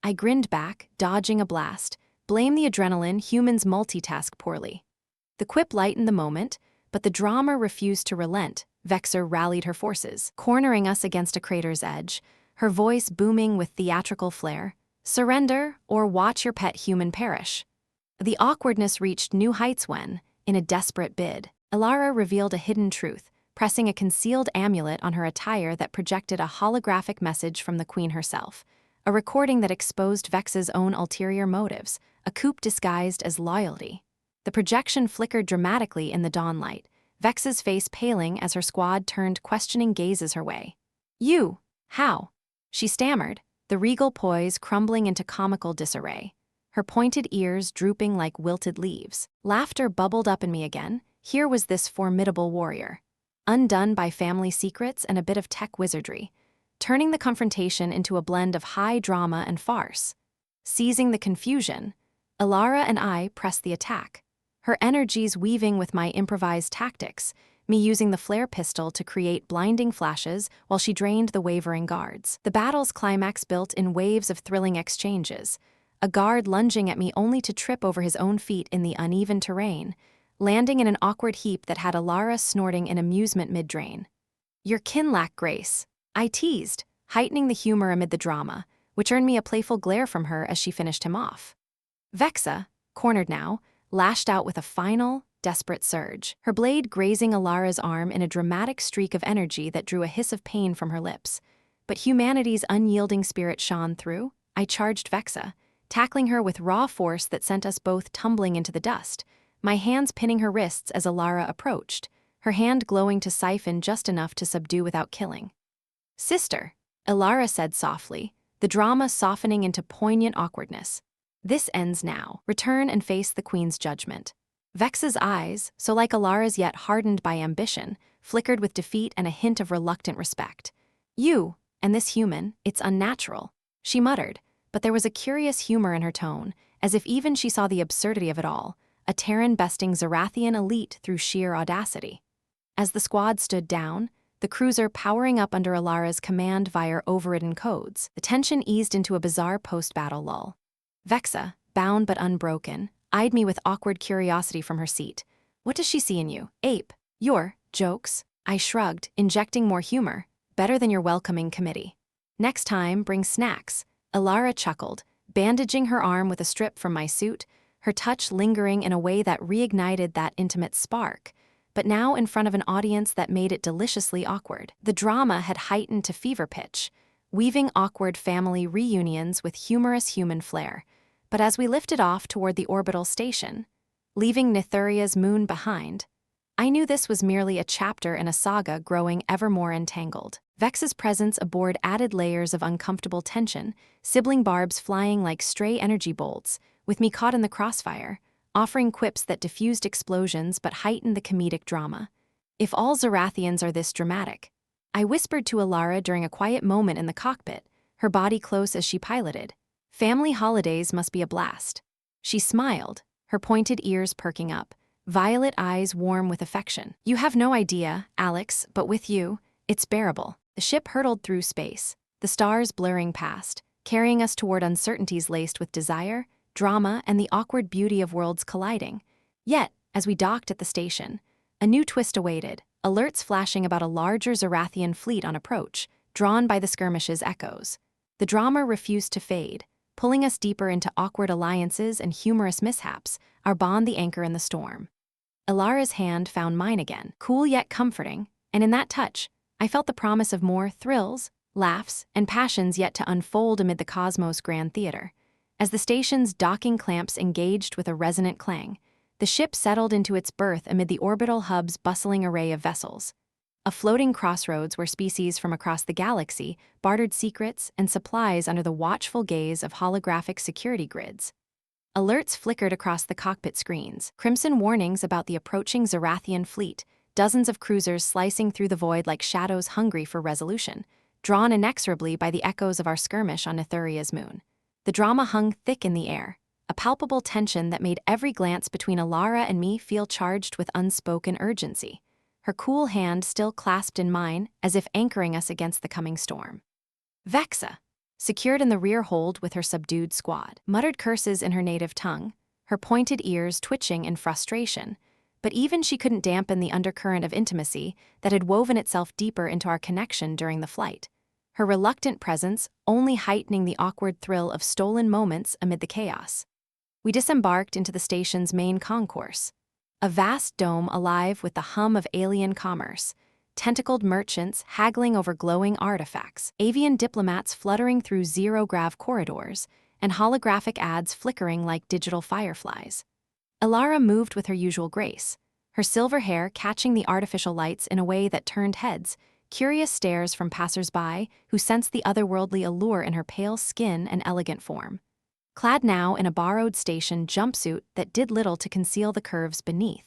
I grinned back, dodging a blast. Blame the adrenaline, humans multitask poorly. The quip lightened the moment, but the drama refused to relent. Vexer rallied her forces, cornering us against a crater's edge, her voice booming with theatrical flair. "Surrender, or watch your pet human perish." The awkwardness reached new heights when, in a desperate bid, Elara revealed a hidden truth, pressing a concealed amulet on her attire that projected a holographic message from the queen herself, a recording that exposed Vex's own ulterior motives, a coup disguised as loyalty. The projection flickered dramatically in the dawnlight, Vex's face paling as her squad turned questioning gazes her way. "You? How?" she stammered, the regal poise crumbling into comical disarray, her pointed ears drooping like wilted leaves. Laughter bubbled up in me again. Here was this formidable warrior, undone by family secrets and a bit of tech wizardry, turning the confrontation into a blend of high drama and farce. Seizing the confusion, Elara and I pressed the attack, her energies weaving with my improvised tactics, me using the flare pistol to create blinding flashes while she drained the wavering guards. The battle's climax built in waves of thrilling exchanges, a guard lunging at me only to trip over his own feet in the uneven terrain, landing in an awkward heap that had Elara snorting in amusement mid-drain. "Your kin lack grace," I teased, heightening the humor amid the drama, which earned me a playful glare from her as she finished him off. Vexa, cornered now, lashed out with a final, desperate surge, her blade grazing Elara's arm in a dramatic streak of energy that drew a hiss of pain from her lips. But humanity's unyielding spirit shone through. I charged Vexa, tackling her with raw force that sent us both tumbling into the dust, my hands pinning her wrists as Elara approached, her hand glowing to siphon just enough to subdue without killing. "Sister," Elara said softly, the drama softening into poignant awkwardness. "This ends now. Return and face the Queen's judgment." Vexa's eyes, so like Elara's yet hardened by ambition, flickered with defeat and a hint of reluctant respect. "You, and this human, it's unnatural," she muttered, but there was a curious humor in her tone, as if even she saw the absurdity of it all, a Terran besting Zerathian elite through sheer audacity. As the squad stood down, the cruiser powering up under Elara's command via overridden codes, the tension eased into a bizarre post-battle lull. Vexa, bound but unbroken, eyed me with awkward curiosity from her seat. "What does she see in you, ape? Your jokes?" I shrugged, injecting more humor. "Better than your welcoming committee. Next time, bring snacks." Elara chuckled, bandaging her arm with a strip from my suit, her touch lingering in a way that reignited that intimate spark, but now in front of an audience that made it deliciously awkward. The drama had heightened to fever pitch, weaving awkward family reunions with humorous human flair. But as we lifted off toward the orbital station, leaving Nytheria's moon behind, I knew this was merely a chapter in a saga growing ever more entangled. Vexa's presence aboard added layers of uncomfortable tension, sibling barbs flying like stray energy bolts, with me caught in the crossfire, offering quips that diffused explosions but heightened the comedic drama. "If all Zerathians are this dramatic," I whispered to Elara during a quiet moment in the cockpit, her body close as she piloted, "family holidays must be a blast." She smiled, her pointed ears perking up, violet eyes warm with affection. "You have no idea, Alex, but with you, it's bearable." The ship hurtled through space, the stars blurring past, carrying us toward uncertainties laced with desire, drama, and the awkward beauty of worlds colliding. Yet, as we docked at the station, a new twist awaited, alerts flashing about a larger Zerathian fleet on approach, drawn by the skirmish's echoes. The drama refused to fade, pulling us deeper into awkward alliances and humorous mishaps, our bond the anchor in the storm. Elara's hand found mine again, cool yet comforting, and in that touch, I felt the promise of more thrills, laughs, and passions yet to unfold amid the cosmos' grand theater. As the station's docking clamps engaged with a resonant clang, the ship settled into its berth amid the orbital hub's bustling array of vessels. A floating crossroads where species from across the galaxy bartered secrets and supplies under the watchful gaze of holographic security grids. Alerts flickered across the cockpit screens, crimson warnings about the approaching Zerathian fleet, dozens of cruisers slicing through the void like shadows hungry for resolution, drawn inexorably by the echoes of our skirmish on Nytheria's moon. The drama hung thick in the air, a palpable tension that made every glance between Elara and me feel charged with unspoken urgency, her cool hand still clasped in mine as if anchoring us against the coming storm. Vexa, secured in the rear hold with her subdued squad, muttered curses in her native tongue, her pointed ears twitching in frustration, but even she couldn't dampen the undercurrent of intimacy that had woven itself deeper into our connection during the flight, her reluctant presence only heightening the awkward thrill of stolen moments amid the chaos. We disembarked into the station's main concourse, a vast dome alive with the hum of alien commerce, tentacled merchants haggling over glowing artifacts, avian diplomats fluttering through zero-grav corridors, and holographic ads flickering like digital fireflies. Elara moved with her usual grace, her silver hair catching the artificial lights in a way that turned heads, curious stares from passers-by who sensed the otherworldly allure in her pale skin and elegant form. Clad now in a borrowed station jumpsuit that did little to conceal the curves beneath.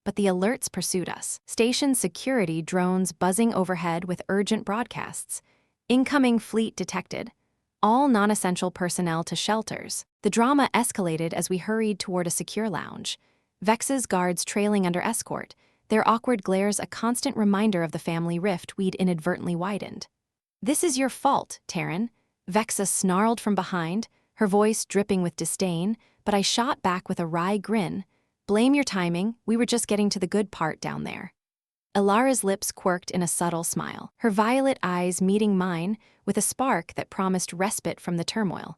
But the alerts pursued us. Station security drones buzzing overhead with urgent broadcasts. Incoming fleet detected. All non-essential personnel to shelters. The drama escalated as we hurried toward a secure lounge. Vex's guards trailing under escort, their awkward glares a constant reminder of the family rift we'd inadvertently widened. "This is your fault, Terran," Vexa snarled from behind, her voice dripping with disdain, but I shot back with a wry grin. "Blame your timing, we were just getting to the good part down there." Elara's lips quirked in a subtle smile, her violet eyes meeting mine with a spark that promised respite from the turmoil.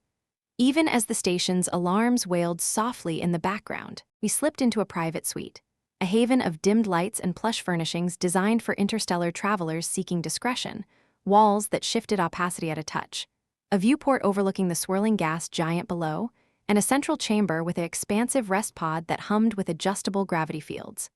Even as the station's alarms wailed softly in the background, we slipped into a private suite, a haven of dimmed lights and plush furnishings designed for interstellar travelers seeking discretion, walls that shifted opacity at a touch, a viewport overlooking the swirling gas giant below, and a central chamber with an expansive rest pod that hummed with adjustable gravity fields.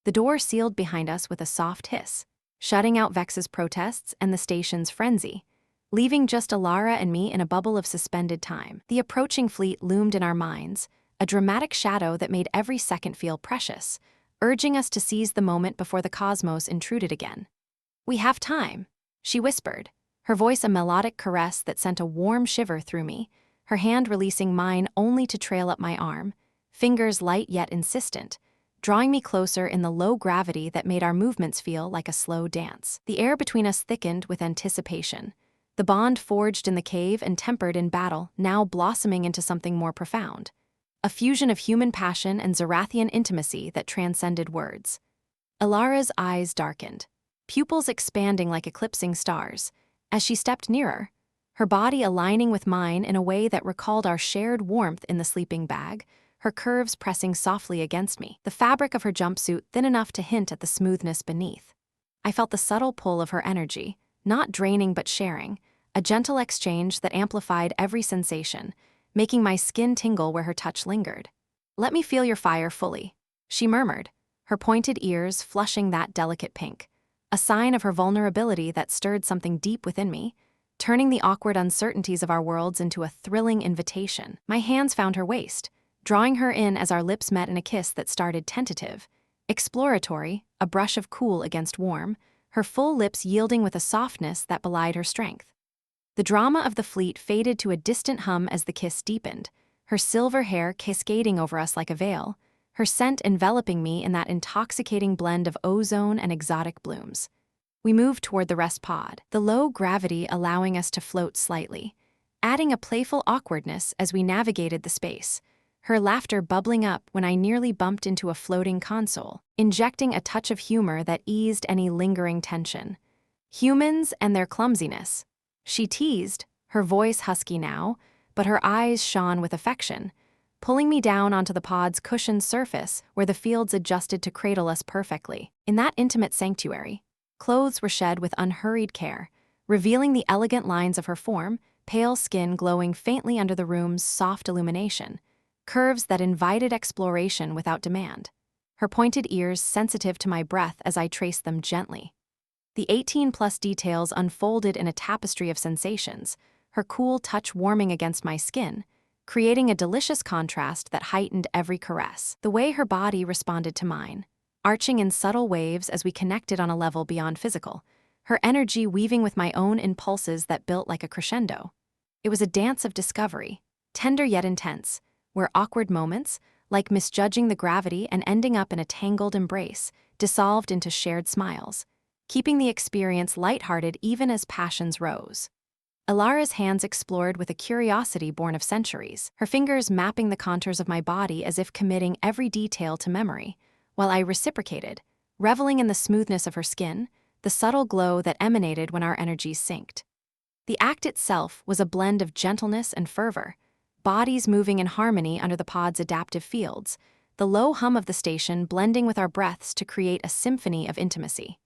The door sealed behind us with a soft hiss, shutting out Vex's protests and the station's frenzy, leaving just Elara and me in a bubble of suspended time. The approaching fleet loomed in our minds, a dramatic shadow that made every second feel precious, urging us to seize the moment before the cosmos intruded again. "We have time," she whispered, her voice a melodic caress that sent a warm shiver through me, her hand releasing mine only to trail up my arm, fingers light yet insistent, drawing me closer in the low gravity that made our movements feel like a slow dance. The air between us thickened with anticipation, the bond forged in the cave and tempered in battle now blossoming into something more profound, a fusion of human passion and Zerathian intimacy that transcended words. Elara's eyes darkened, pupils expanding like eclipsing stars, as she stepped nearer, her body aligning with mine in a way that recalled our shared warmth in the sleeping bag, her curves pressing softly against me, the fabric of her jumpsuit thin enough to hint at the smoothness beneath. I felt the subtle pull of her energy, not draining but sharing, a gentle exchange that amplified every sensation, making my skin tingle where her touch lingered. "Let me feel your fire fully," she murmured, her pointed ears flushing that delicate pink, a sign of her vulnerability that stirred something deep within me, turning the awkward uncertainties of our worlds into a thrilling invitation. My hands found her waist, drawing her in as our lips met in a kiss that started tentative, exploratory, a brush of cool against warm, her full lips yielding with a softness that belied her strength. The drama of the fleet faded to a distant hum as the kiss deepened, her silver hair cascading over us like a veil, her scent enveloping me in that intoxicating blend of ozone and exotic blooms. We moved toward the rest pod, the low gravity allowing us to float slightly, adding a playful awkwardness as we navigated the space, her laughter bubbling up when I nearly bumped into a floating console, injecting a touch of humor that eased any lingering tension. "Humans and their clumsiness," she teased, her voice husky now, but her eyes shone with affection, pulling me down onto the pod's cushioned surface where the fields adjusted to cradle us perfectly. In that intimate sanctuary, clothes were shed with unhurried care, revealing the elegant lines of her form, pale skin glowing faintly under the room's soft illumination, curves that invited exploration without demand, her pointed ears sensitive to my breath as I traced them gently. The 18+ details unfolded in a tapestry of sensations, her cool touch warming against my skin, creating a delicious contrast that heightened every caress. The way her body responded to mine, arching in subtle waves as we connected on a level beyond physical, her energy weaving with my own impulses that built like a crescendo. It was a dance of discovery, tender yet intense, where awkward moments, like misjudging the gravity and ending up in a tangled embrace, dissolved into shared smiles, keeping the experience lighthearted even as passions rose. Elara's hands explored with a curiosity born of centuries, her fingers mapping the contours of my body as if committing every detail to memory, while I reciprocated, reveling in the smoothness of her skin, the subtle glow that emanated when our energies synced. The act itself was a blend of gentleness and fervor, bodies moving in harmony under the pod's adaptive fields, the low hum of the station blending with our breaths to create a symphony of intimacy.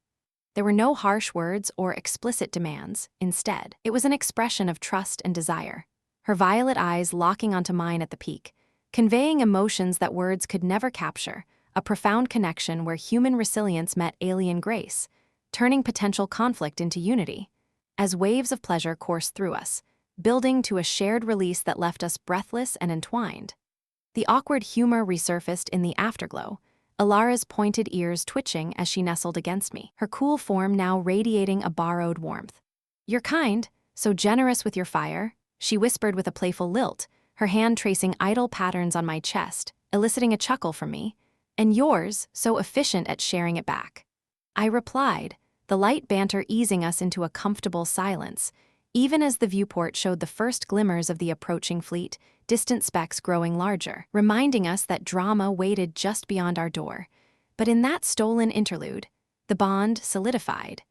There were no harsh words or explicit demands. Instead, it was an expression of trust and desire, her violet eyes locking onto mine at the peak, conveying emotions that words could never capture, a profound connection where human resilience met alien grace, turning potential conflict into unity. As waves of pleasure coursed through us, building to a shared release that left us breathless and entwined. The awkward humor resurfaced in the afterglow, Elara's pointed ears twitching as she nestled against me, her cool form now radiating a borrowed warmth. "You're kind, so generous with your fire," she whispered with a playful lilt, her hand tracing idle patterns on my chest, eliciting a chuckle from me, And yours, so efficient at sharing it back. I replied, the light banter easing us into a comfortable silence, even as the viewport showed the first glimmers of the approaching fleet, distant specks growing larger, reminding us that drama waited just beyond our door. But in that stolen interlude, the bond solidified.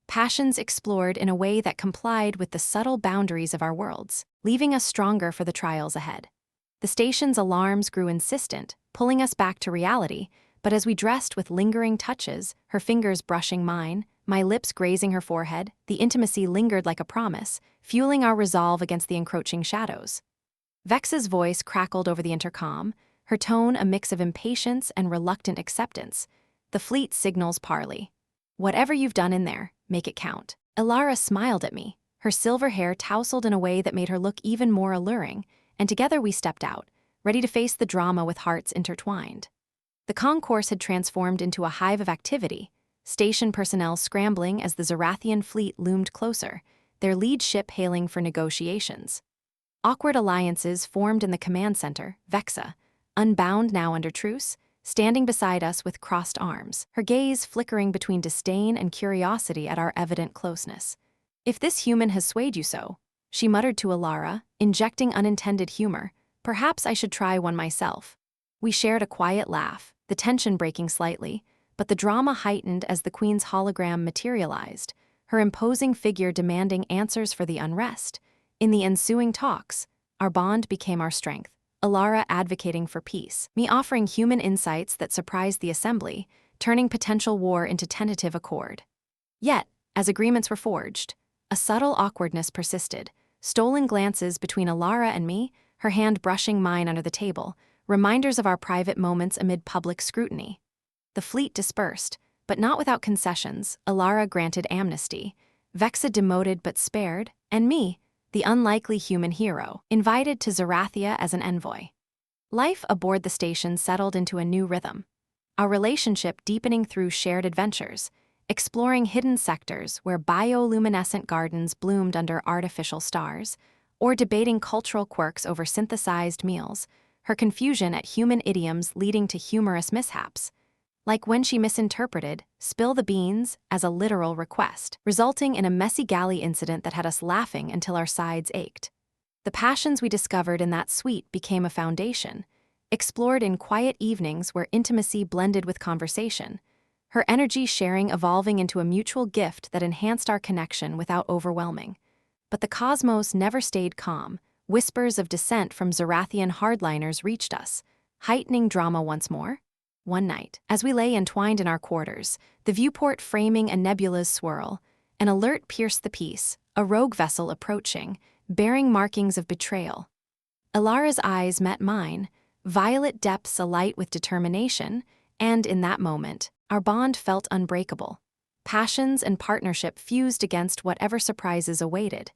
Passions explored in a way that complied with the subtle boundaries of our worlds, leaving us stronger for the trials ahead. The station's alarms grew insistent, pulling us back to reality, but as we dressed with lingering touches, her fingers brushing mine, my lips grazing her forehead, the intimacy lingered like a promise, fueling our resolve against the encroaching shadows. Vex's voice crackled over the intercom, her tone a mix of impatience and reluctant acceptance. The fleet signals parley. Whatever you've done in there, make it count. Elara smiled at me, her silver hair tousled in a way that made her look even more alluring, and together we stepped out, ready to face the drama with hearts intertwined. The concourse had transformed into a hive of activity, station personnel scrambling as the Zerathian fleet loomed closer, their lead ship hailing for negotiations. Awkward alliances formed in the command center, Vexa, unbound now under truce, standing beside us with crossed arms, her gaze flickering between disdain and curiosity at our evident closeness. If this human has swayed you so, she muttered to Elara, injecting unintended humor, perhaps I should try one myself. We shared a quiet laugh, the tension breaking slightly, but the drama heightened as the Queen's hologram materialized, her imposing figure demanding answers for the unrest. In the ensuing talks, our bond became our strength, Elara advocating for peace, me offering human insights that surprised the assembly, turning potential war into tentative accord. Yet, as agreements were forged, a subtle awkwardness persisted, stolen glances between Elara and me, her hand brushing mine under the table, reminders of our private moments amid public scrutiny. The fleet dispersed, but not without concessions. Elara granted amnesty, Vexa demoted but spared, and me, the unlikely human hero, invited to Zerathia as an envoy. Life aboard the station settled into a new rhythm, our relationship deepening through shared adventures, exploring hidden sectors where bioluminescent gardens bloomed under artificial stars, or debating cultural quirks over synthesized meals, her confusion at human idioms leading to humorous mishaps, like when she misinterpreted "spill the beans" as a literal request, resulting in a messy galley incident that had us laughing until our sides ached. The passions we discovered in that suite became a foundation, explored in quiet evenings where intimacy blended with conversation, her energy sharing evolving into a mutual gift that enhanced our connection without overwhelming. But the cosmos never stayed calm. Whispers of dissent from Zerathian hardliners reached us, heightening drama once more. One night, as we lay entwined in our quarters, the viewport framing a nebula's swirl, an alert pierced the peace, a rogue vessel approaching, bearing markings of betrayal. Elara's eyes met mine, violet depths alight with determination, and in that moment, our bond felt unbreakable. Passions and partnership fused against whatever surprises awaited.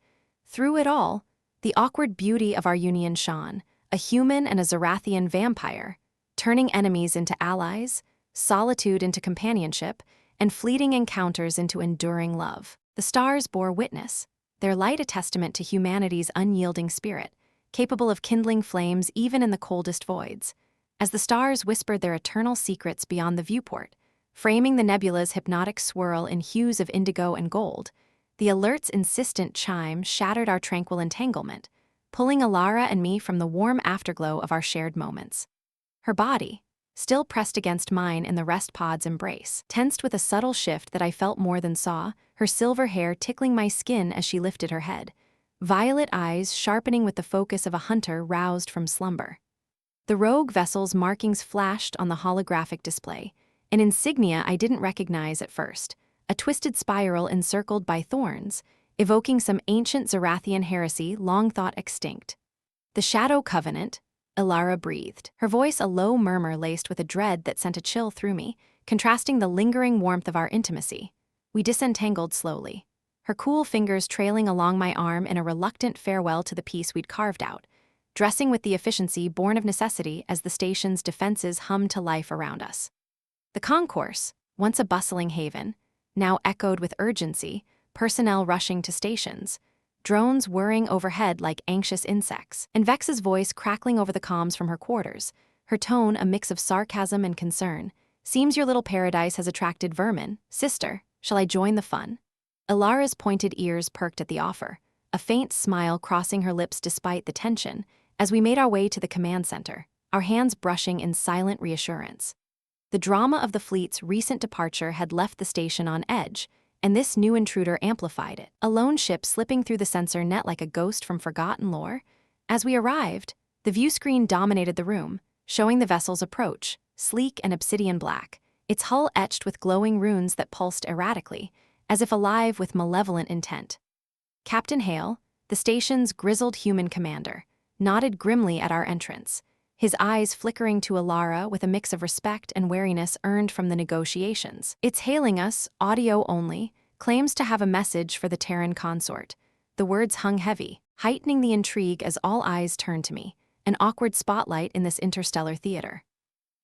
Through it all, the awkward beauty of our union shone, a human and a Zerathian vampire, turning enemies into allies, solitude into companionship, and fleeting encounters into enduring love. The stars bore witness, their light a testament to humanity's unyielding spirit, capable of kindling flames even in the coldest voids. As the stars whispered their eternal secrets beyond the viewport, framing the nebula's hypnotic swirl in hues of indigo and gold, the alert's insistent chime shattered our tranquil entanglement, pulling Elara and me from the warm afterglow of our shared moments. Her body, still pressed against mine in the rest pod's embrace, tensed with a subtle shift that I felt more than saw, her silver hair tickling my skin as she lifted her head, violet eyes sharpening with the focus of a hunter roused from slumber. The rogue vessel's markings flashed on the holographic display, an insignia I didn't recognize at first, a twisted spiral encircled by thorns, evoking some ancient Zerathian heresy long thought extinct. The Shadow Covenant, Elara breathed, her voice a low murmur laced with a dread that sent a chill through me, contrasting the lingering warmth of our intimacy. We disentangled slowly, her cool fingers trailing along my arm in a reluctant farewell to the peace we'd carved out, dressing with the efficiency born of necessity as the station's defenses hummed to life around us. The concourse, once a bustling haven, now echoed with urgency, personnel rushing to stations, drones whirring overhead like anxious insects, and Vex's voice crackling over the comms from her quarters, her tone a mix of sarcasm and concern. "Seems your little paradise has attracted vermin. Sister, shall I join the fun?" Elara's pointed ears perked at the offer, a faint smile crossing her lips despite the tension, as we made our way to the command center, our hands brushing in silent reassurance. The drama of the fleet's recent departure had left the station on edge, and this new intruder amplified it, a lone ship slipping through the sensor net like a ghost from forgotten lore. As we arrived, the view screen dominated the room, showing the vessel's approach, sleek and obsidian black, its hull etched with glowing runes that pulsed erratically, as if alive with malevolent intent. Captain Hale, the station's grizzled human commander, nodded grimly at our entrance, his eyes flickering to Elara with a mix of respect and wariness earned from the negotiations. "It's hailing us, audio only, claims to have a message for the Terran consort." The words hung heavy, heightening the intrigue as all eyes turned to me, an awkward spotlight in this interstellar theater.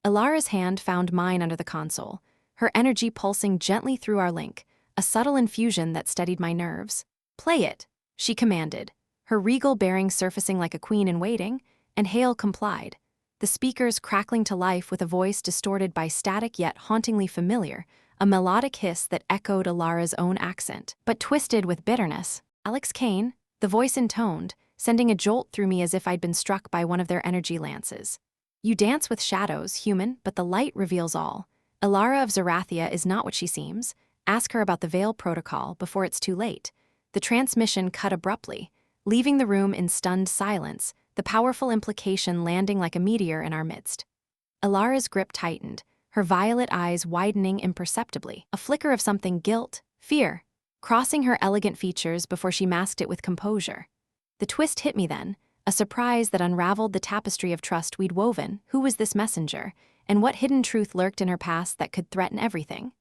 Elara's hand found mine under the console, her energy pulsing gently through our link, a subtle infusion that steadied my nerves. "Play it," she commanded, her regal bearing surfacing like a queen in waiting, and Hale complied, the speakers crackling to life with a voice distorted by static yet hauntingly familiar, a melodic hiss that echoed Elara's own accent, but twisted with bitterness. "Alex Kane," the voice intoned, sending a jolt through me as if I'd been struck by one of their energy lances. "You dance with shadows, human, but the light reveals all. Elara of Zerathia is not what she seems. Ask her about the Veil Protocol before it's too late." The transmission cut abruptly, leaving the room in stunned silence, the powerful implication landing like a meteor in our midst. Elara's grip tightened, her violet eyes widening imperceptibly, a flicker of something guilt, fear, crossing her elegant features before she masked it with composure. The twist hit me then, a surprise that unraveled the tapestry of trust we'd woven. Who was this messenger, and what hidden truth lurked in her past that could threaten everything?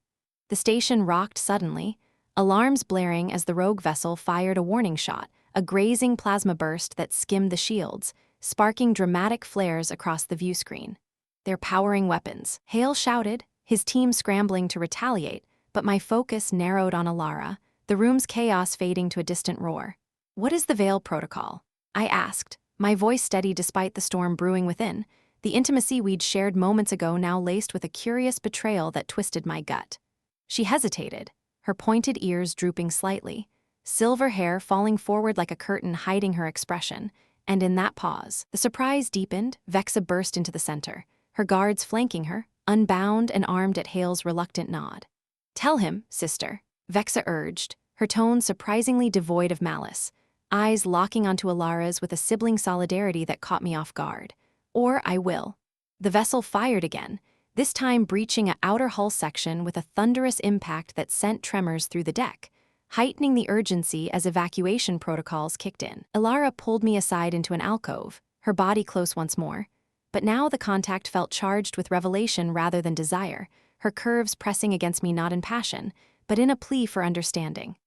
The station rocked suddenly, alarms blaring as the rogue vessel fired a warning shot, a grazing plasma burst that skimmed the shields, sparking dramatic flares across the view screen. "They're powering weapons," Hale shouted, his team scrambling to retaliate, but my focus narrowed on Elara, the room's chaos fading to a distant roar. "What is the Veil Protocol?" I asked, my voice steady despite the storm brewing within, the intimacy we'd shared moments ago now laced with a curious betrayal that twisted my gut. She hesitated, her pointed ears drooping slightly, silver hair falling forward like a curtain hiding her expression, and in that pause, the surprise deepened. Vexa burst into the center, her guards flanking her, unbound and armed at Hale's reluctant nod. "Tell him, sister," Vexa urged, her tone surprisingly devoid of malice, eyes locking onto Elara's with a sibling solidarity that caught me off guard. "Or I will." The vessel fired again, this time breaching an outer hull section with a thunderous impact that sent tremors through the deck, heightening the urgency as evacuation protocols kicked in. Elara pulled me aside into an alcove, her body close once more, but now the contact felt charged with revelation rather than desire, her curves pressing against me not in passion, but in a plea for understanding.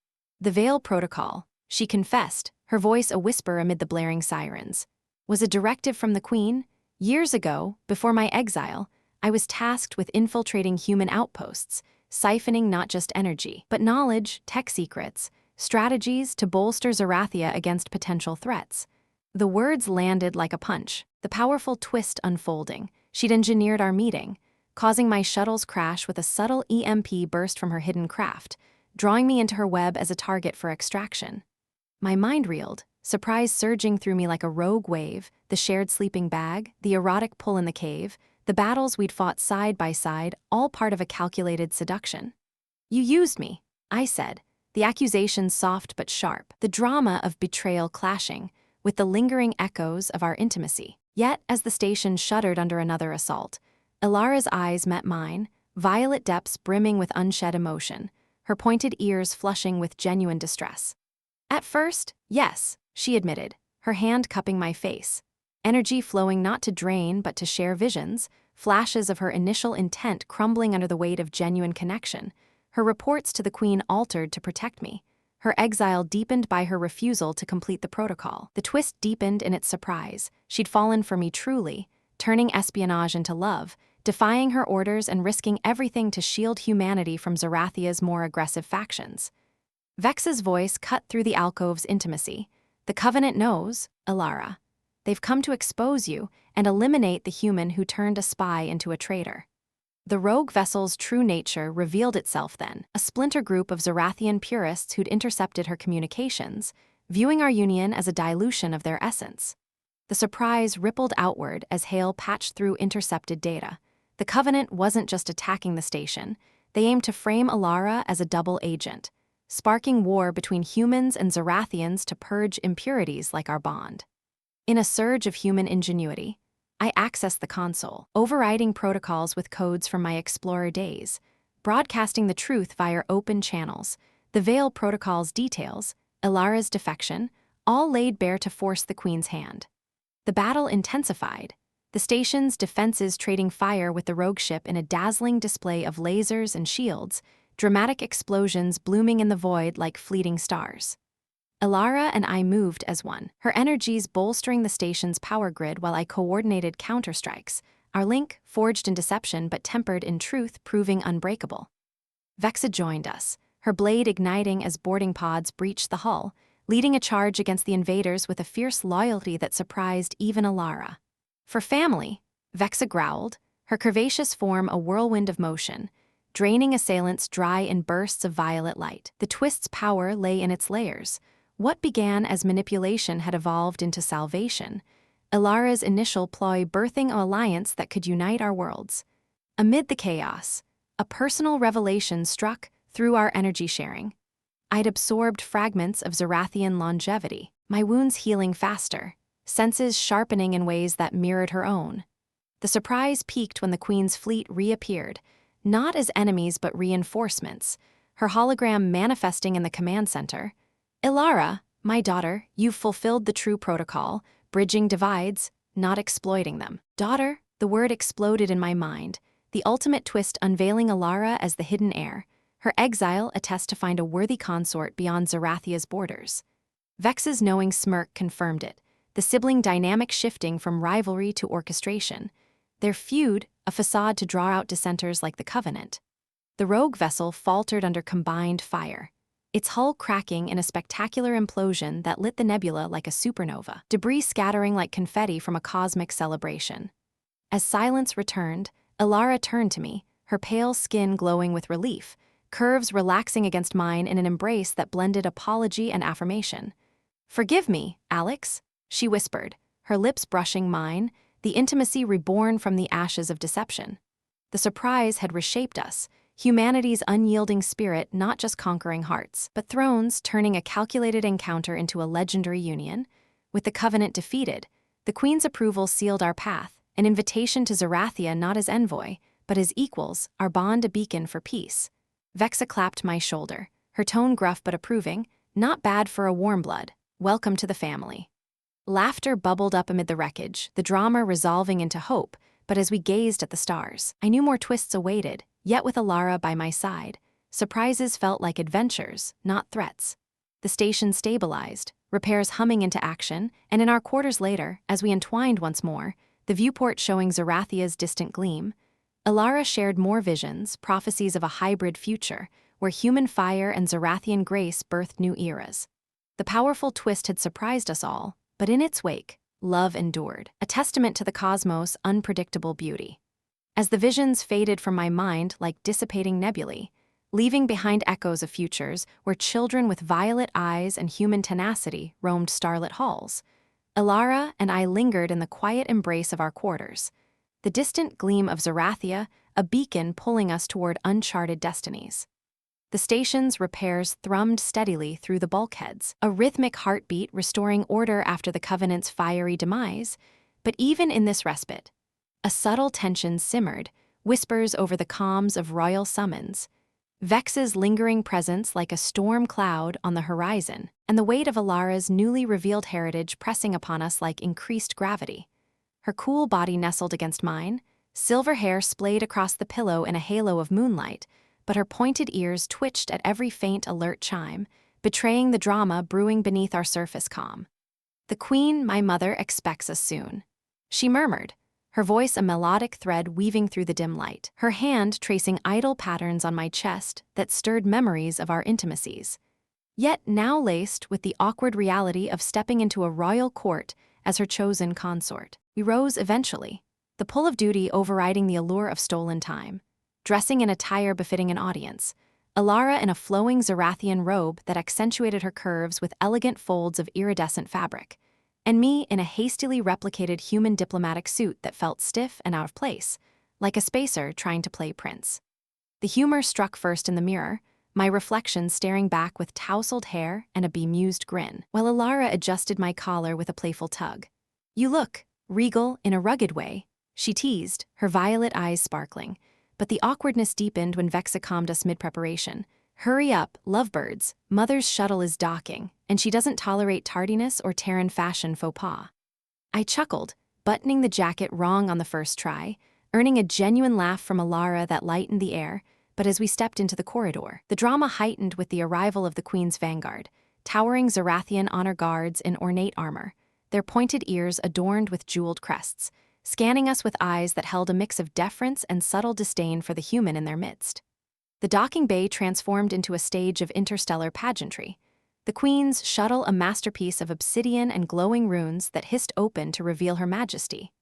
"The Veil Protocol," she confessed, her voice a whisper amid the blaring sirens, "was a directive from the Queen. Years ago, before my exile, I was tasked with infiltrating human outposts, siphoning not just energy, but knowledge, tech secrets, strategies to bolster Zerathia against potential threats." The words landed like a punch, the powerful twist unfolding. She'd engineered our meeting, causing my shuttle's crash with a subtle EMP burst from her hidden craft, drawing me into her web as a target for extraction. My mind reeled, surprise surging through me like a rogue wave, the shared sleeping bag, the erotic pull in the cave, the battles we'd fought side by side, all part of a calculated seduction. "You used me," I said, the accusation soft but sharp, the drama of betrayal clashing with the lingering echoes of our intimacy. Yet, as the station shuddered under another assault, Elara's eyes met mine, violet depths brimming with unshed emotion, her pointed ears flushing with genuine distress. "At first, yes," she admitted, her hand cupping my face, energy flowing not to drain but to share visions, flashes of her initial intent crumbling under the weight of genuine connection, her reports to the Queen altered to protect me, her exile deepened by her refusal to complete the protocol. The twist deepened in its surprise. She'd fallen for me truly, turning espionage into love, defying her orders and risking everything to shield humanity from Zerathia's more aggressive factions. Vexa's voice cut through the alcove's intimacy. "The Covenant knows, Elara. They've come to expose you and eliminate the human who turned a spy into a traitor. The rogue vessel's true nature revealed itself then, a splinter group of Zerathian purists who'd intercepted her communications, viewing our union as a dilution of their essence. The surprise rippled outward as Hale patched through intercepted data. The Covenant wasn't just attacking the station, they aimed to frame Elara as a double agent, sparking war between humans and Zerathians to purge impurities like our bond. In a surge of human ingenuity, I accessed the console, overriding protocols with codes from my Explorer days, broadcasting the truth via open channels. The Veil protocol's details, Elara's defection, all laid bare to force the Queen's hand. The battle intensified, the station's defenses trading fire with the rogue ship in a dazzling display of lasers and shields, dramatic explosions blooming in the void like fleeting stars. Elara and I moved as one, her energies bolstering the station's power grid while I coordinated counterstrikes, our link, forged in deception but tempered in truth, proving unbreakable. Vexa joined us, her blade igniting as boarding pods breached the hull, leading a charge against the invaders with a fierce loyalty that surprised even Elara. For family, Vexa growled, her curvaceous form a whirlwind of motion, draining assailants dry in bursts of violet light. The twist's power lay in its layers. What began as manipulation had evolved into salvation, Elara's initial ploy birthing an alliance that could unite our worlds. Amid the chaos, a personal revelation struck through our energy sharing. I'd absorbed fragments of Zerathian longevity, my wounds healing faster, senses sharpening in ways that mirrored her own. The surprise peaked when the Queen's fleet reappeared, not as enemies but reinforcements, her hologram manifesting in the command center. Elara, my daughter, you've fulfilled the true protocol, bridging divides, not exploiting them. Daughter, the word exploded in my mind, the ultimate twist unveiling Elara as the hidden heir, her exile a test to find a worthy consort beyond Zerathia's borders. Vex's knowing smirk confirmed it, the sibling dynamic shifting from rivalry to orchestration. Their feud, a facade to draw out dissenters like the Covenant. The rogue vessel faltered under combined fire, its hull cracking in a spectacular implosion that lit the nebula like a supernova, debris scattering like confetti from a cosmic celebration. As silence returned, Elara turned to me, her pale skin glowing with relief, curves relaxing against mine in an embrace that blended apology and affirmation. "Forgive me, Alex," she whispered, her lips brushing mine, the intimacy reborn from the ashes of deception. The surprise had reshaped us, humanity's unyielding spirit not just conquering hearts, but thrones turning a calculated encounter into a legendary union. With the Covenant defeated, the Queen's approval sealed our path, an invitation to Zerathia not as envoy, but as equals, our bond a beacon for peace. Vexa clapped my shoulder, her tone gruff but approving, "Not bad for a warm blood. Welcome to the family." Laughter bubbled up amid the wreckage, the drama resolving into hope, but as we gazed at the stars, I knew more twists awaited. Yet with Elara by my side, surprises felt like adventures, not threats. The station stabilized, repairs humming into action, and in our quarters later, as we entwined once more, the viewport showing Zerathia's distant gleam, Elara shared more visions, prophecies of a hybrid future, where human fire and Zerathian grace birthed new eras. The powerful twist had surprised us all, but in its wake, love endured, a testament to the cosmos' unpredictable beauty. As the visions faded from my mind like dissipating nebulae, leaving behind echoes of futures where children with violet eyes and human tenacity roamed starlit halls, Elara and I lingered in the quiet embrace of our quarters, the distant gleam of Zerathia, a beacon pulling us toward uncharted destinies. The station's repairs thrummed steadily through the bulkheads, a rhythmic heartbeat restoring order after the Covenant's fiery demise, but even in this respite, a subtle tension simmered, whispers over the comms of royal summons, Vex's lingering presence like a storm cloud on the horizon, and the weight of Elara's newly revealed heritage pressing upon us like increased gravity. Her cool body nestled against mine, silver hair splayed across the pillow in a halo of moonlight, but her pointed ears twitched at every faint alert chime, betraying the drama brewing beneath our surface calm. "The Queen, my mother, expects us soon," she murmured, her voice a melodic thread weaving through the dim light, her hand tracing idle patterns on my chest that stirred memories of our intimacies. Yet now laced with the awkward reality of stepping into a royal court as her chosen consort. We rose eventually, the pull of duty overriding the allure of stolen time. Dressing in attire befitting an audience, Elara in a flowing Zerathian robe that accentuated her curves with elegant folds of iridescent fabric, and me in a hastily replicated human diplomatic suit that felt stiff and out of place, like a spacer trying to play prince. The humor struck first in the mirror, my reflection staring back with tousled hair and a bemused grin, while Elara adjusted my collar with a playful tug. "You look regal in a rugged way," she teased, her violet eyes sparkling, but the awkwardness deepened when Vexa calmed us mid-preparation. "Hurry up, lovebirds, Mother's shuttle is docking, and she doesn't tolerate tardiness or Terran fashion faux pas." I chuckled, buttoning the jacket wrong on the first try, earning a genuine laugh from Elara that lightened the air. But as we stepped into the corridor, the drama heightened with the arrival of the Queen's vanguard, towering Zerathian honor guards in ornate armor, their pointed ears adorned with jeweled crests, scanning us with eyes that held a mix of deference and subtle disdain for the human in their midst. The docking bay transformed into a stage of interstellar pageantry, the Queen's shuttle a masterpiece of obsidian and glowing runes that hissed open to reveal her majesty.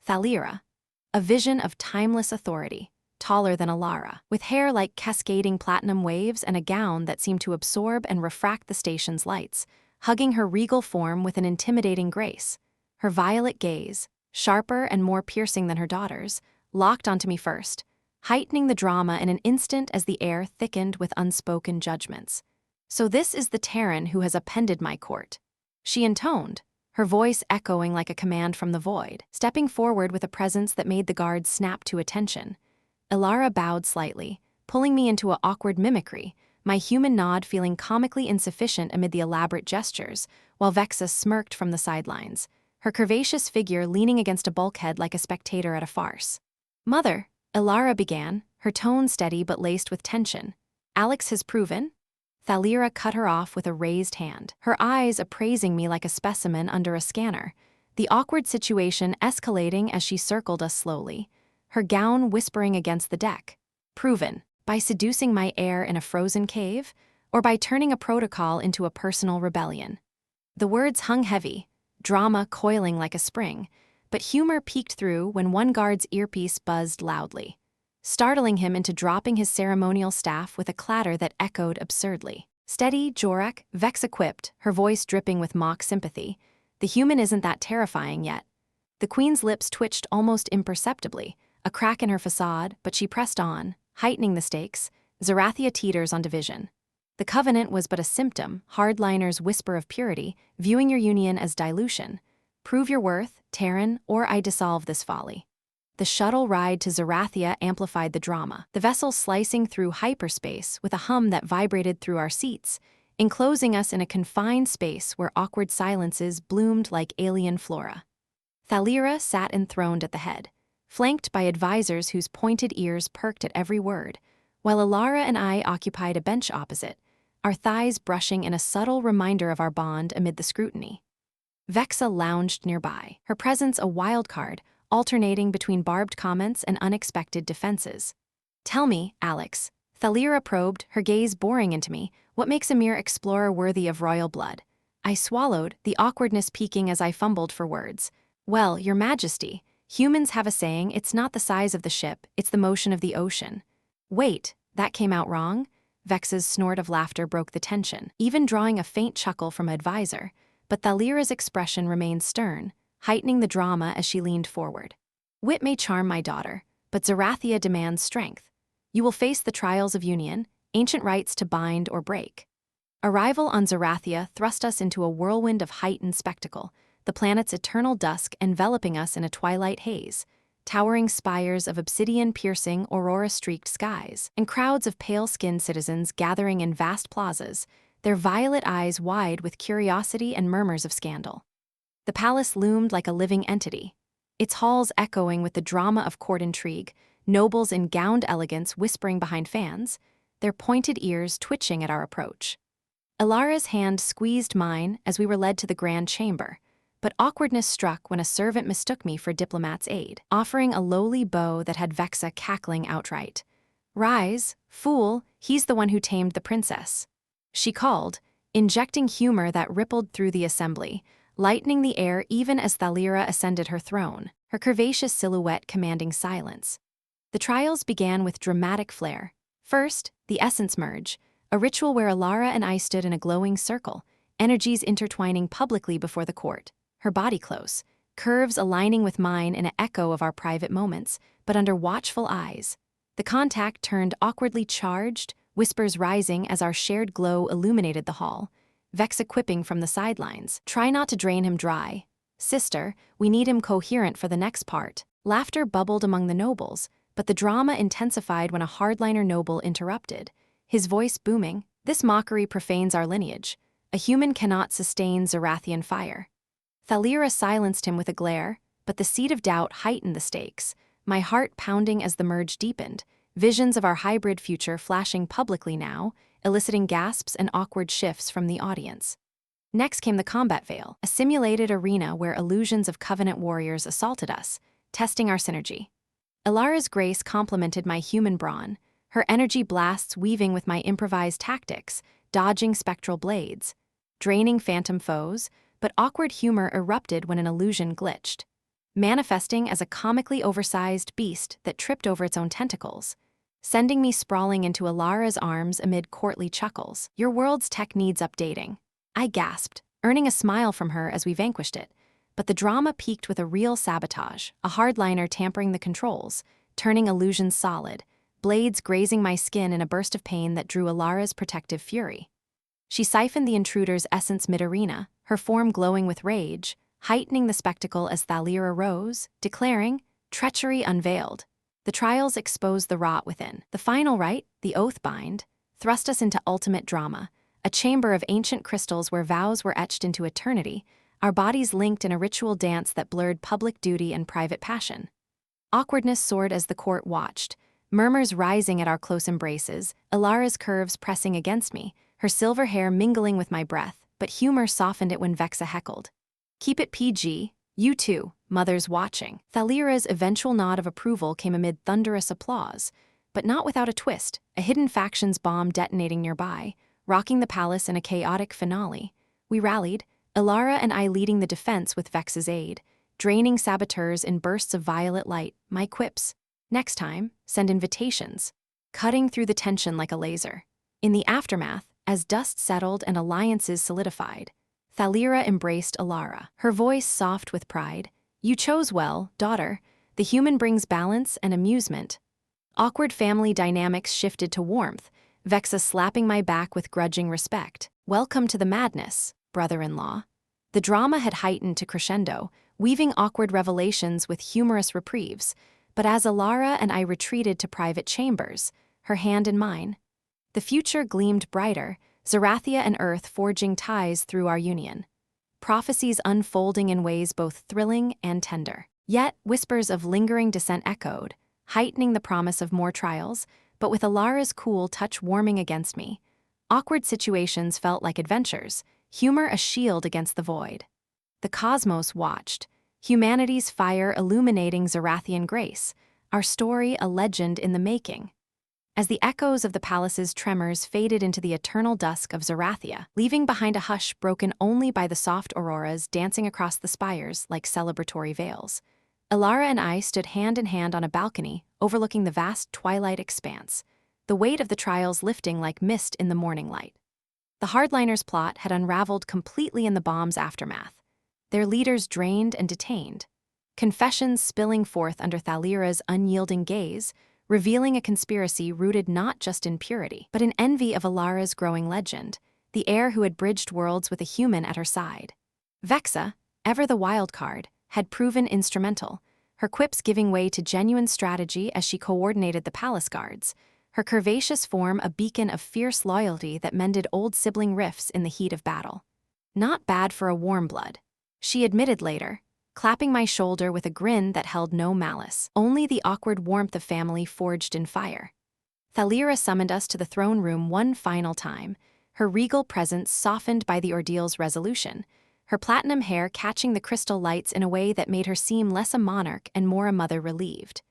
Nytheria, a vision of timeless authority, taller than Elara, with hair like cascading platinum waves and a gown that seemed to absorb and refract the station's lights, hugging her regal form with an intimidating grace. Her violet gaze, sharper and more piercing than her daughter's, locked onto me first, heightening the drama in an instant as the air thickened with unspoken judgments. "So this is the Terran who has appended my court," she intoned, her voice echoing like a command from the void, stepping forward with a presence that made the guards snap to attention. Elara bowed slightly, pulling me into an awkward mimicry, my human nod feeling comically insufficient amid the elaborate gestures, while Vexa smirked from the sidelines, her curvaceous figure leaning against a bulkhead like a spectator at a farce. "Mother," Elara began, her tone steady but laced with tension. "Alex has proven?" Nytheria cut her off with a raised hand, her eyes appraising me like a specimen under a scanner, the awkward situation escalating as she circled us slowly, her gown whispering against the deck. "Proven, by seducing my heir in a frozen cave, or by turning a protocol into a personal rebellion?" The words hung heavy, drama coiling like a spring, but humor peeked through when one guard's earpiece buzzed loudly, startling him into dropping his ceremonial staff with a clatter that echoed absurdly. "Steady, Jorak," Vexa quipped, her voice dripping with mock sympathy. "The human isn't that terrifying yet." The Queen's lips twitched almost imperceptibly, a crack in her facade, but she pressed on, heightening the stakes. "Zerathia teeters on division. The Covenant was but a symptom, hardliners whisper of purity, viewing your union as dilution. Prove your worth, Terran, or I dissolve this folly." The shuttle ride to Zerathia amplified the drama, the vessel slicing through hyperspace with a hum that vibrated through our seats, enclosing us in a confined space where awkward silences bloomed like alien flora. Nytheria sat enthroned at the head, flanked by advisors whose pointed ears perked at every word, while Elara and I occupied a bench opposite, our thighs brushing in a subtle reminder of our bond amid the scrutiny. Vexa lounged nearby, her presence a wild card, alternating between barbed comments and unexpected defenses. "Tell me, Alex," Nytheria probed, her gaze boring into me, "what makes a mere explorer worthy of royal blood?" I swallowed, the awkwardness peaking as I fumbled for words. "Well, Your Majesty, humans have a saying, it's not the size of the ship, it's the motion of the ocean." "Wait, that came out wrong?" Vexa's snort of laughter broke the tension, even drawing a faint chuckle from an advisor, but Thalia's expression remained stern, heightening the drama as she leaned forward. "Wit may charm my daughter, but Zerathia demands strength. You will face the trials of union, ancient rights to bind or break." Arrival on Zerathia thrust us into a whirlwind of heightened spectacle, the planet's eternal dusk enveloping us in a twilight haze, towering spires of obsidian-piercing, aurora-streaked skies, and crowds of pale-skinned citizens gathering in vast plazas, their violet eyes wide with curiosity and murmurs of scandal. The palace loomed like a living entity, its halls echoing with the drama of court intrigue, nobles in gowned elegance whispering behind fans, their pointed ears twitching at our approach. Elara's hand squeezed mine as we were led to the grand chamber, but awkwardness struck when a servant mistook me for a diplomat's aide, offering a lowly bow that had Vexa cackling outright. "Rise, fool, he's the one who tamed the princess," she called, injecting humor that rippled through the assembly, lightening the air even as Thalira ascended her throne, her curvaceous silhouette commanding silence. The trials began with dramatic flair. First, the essence merge, a ritual where Elara and I stood in a glowing circle, energies intertwining publicly before the court, her body close, curves aligning with mine in an echo of our private moments, but under watchful eyes. The contact turned awkwardly charged, whispers rising as our shared glow illuminated the hall, Vexa quipping from the sidelines, "Try not to drain him dry. Sister, we need him coherent for the next part." Laughter bubbled among the nobles, but the drama intensified when a hardliner noble interrupted, his voice booming, "This mockery profanes our lineage. A human cannot sustain Zerathian fire." Thalira silenced him with a glare, but the seed of doubt heightened the stakes, my heart pounding as the merge deepened, visions of our hybrid future flashing publicly now, eliciting gasps and awkward shifts from the audience. Next came the combat veil, a simulated arena where illusions of covenant warriors assaulted us, testing our synergy. Elara's grace complemented my human brawn, her energy blasts weaving with my improvised tactics, dodging spectral blades, draining phantom foes, but awkward humor erupted when an illusion glitched, manifesting as a comically oversized beast that tripped over its own tentacles, sending me sprawling into Elara's arms amid courtly chuckles. "Your world's tech needs updating," I gasped, earning a smile from her as we vanquished it. But the drama peaked with a real sabotage, a hardliner tampering the controls, turning illusions solid, blades grazing my skin in a burst of pain that drew Elara's protective fury. She siphoned the intruder's essence mid-arena, her form glowing with rage, heightening the spectacle as Thalira rose, declaring, "Treachery unveiled." The trials exposed the rot within. The final rite, the oath-bind, thrust us into ultimate drama, a chamber of ancient crystals where vows were etched into eternity, our bodies linked in a ritual dance that blurred public duty and private passion. Awkwardness soared as the court watched, murmurs rising at our close embraces, Elara's curves pressing against me, her silver hair mingling with my breath, but humor softened it when Vexa heckled, "Keep it PG, you too, mothers watching." Thalira's eventual nod of approval came amid thunderous applause, but not without a twist, a hidden factions bomb detonating nearby, rocking the palace in a chaotic finale. We rallied, Elara and I leading the defense with Vex's aid, draining saboteurs in bursts of violet light, my quips, "Next time, send invitations," cutting through the tension like a laser. In the aftermath, as dust settled and alliances solidified, Thalira embraced Elara, her voice soft with pride. "You chose well, daughter. The human brings balance and amusement." Awkward family dynamics shifted to warmth, Vexa slapping my back with grudging respect. "Welcome to the madness, brother-in-law." The drama had heightened to crescendo, weaving awkward revelations with humorous reprieves, but as Elara and I retreated to private chambers, her hand in mine, the future gleamed brighter, Zerathia and Earth forging ties through our union. Prophecies unfolding in ways both thrilling and tender. Yet, whispers of lingering dissent echoed, heightening the promise of more trials, but with Elara's cool touch warming against me. Awkward situations felt like adventures, humor a shield against the void. The cosmos watched, humanity's fire illuminating Zerathian grace, our story a legend in the making. As the echoes of the palace's tremors faded into the eternal dusk of Zerathia, leaving behind a hush broken only by the soft auroras dancing across the spires like celebratory veils, Elara and I stood hand in hand on a balcony overlooking the vast twilight expanse, the weight of the trials lifting like mist in the morning light. The hardliners' plot had unraveled completely in the bomb's aftermath, their leaders drained and detained, confessions spilling forth under Thalira's unyielding gaze, revealing a conspiracy rooted not just in purity, but in envy of Elara's growing legend, the heir who had bridged worlds with a human at her side. Vexa, ever the wild card, had proven instrumental, her quips giving way to genuine strategy as she coordinated the palace guards, her curvaceous form a beacon of fierce loyalty that mended old sibling rifts in the heat of battle. "Not bad for a warm blood," she admitted later, clapping my shoulder with a grin that held no malice, only the awkward warmth of family forged in fire. Thalira summoned us to the throne room one final time, her regal presence softened by the ordeal's resolution, her platinum hair catching the crystal lights in a way that made her seem less a monarch and more a mother relieved.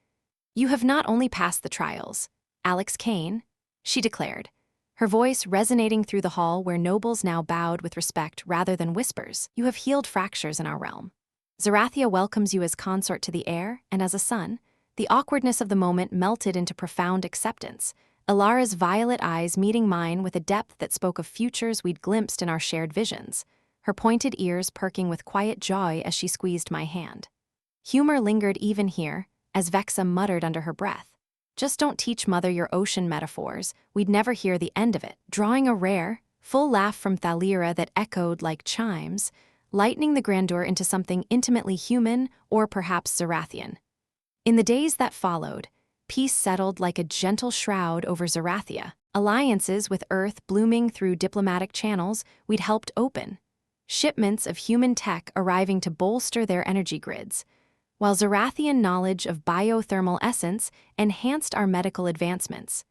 "You have not only passed the trials, Alex Kane," she declared, her voice resonating through the hall where nobles now bowed with respect rather than whispers. "You have healed fractures in our realm. Zerathia welcomes you as consort to the heir and as a son." The awkwardness of the moment melted into profound acceptance, Elara's violet eyes meeting mine with a depth that spoke of futures we'd glimpsed in our shared visions, her pointed ears perking with quiet joy as she squeezed my hand. Humor lingered even here, as Vexa muttered under her breath, "Just don't teach Mother your ocean metaphors, we'd never hear the end of it," drawing a rare, full laugh from Thalira that echoed like chimes, lightening the grandeur into something intimately human or perhaps Zerathian. In the days that followed, peace settled like a gentle shroud over Zerathia, alliances with Earth blooming through diplomatic channels we'd helped open, shipments of human tech arriving to bolster their energy grids, while Zerathian knowledge of biothermal essence enhanced our medical advancements,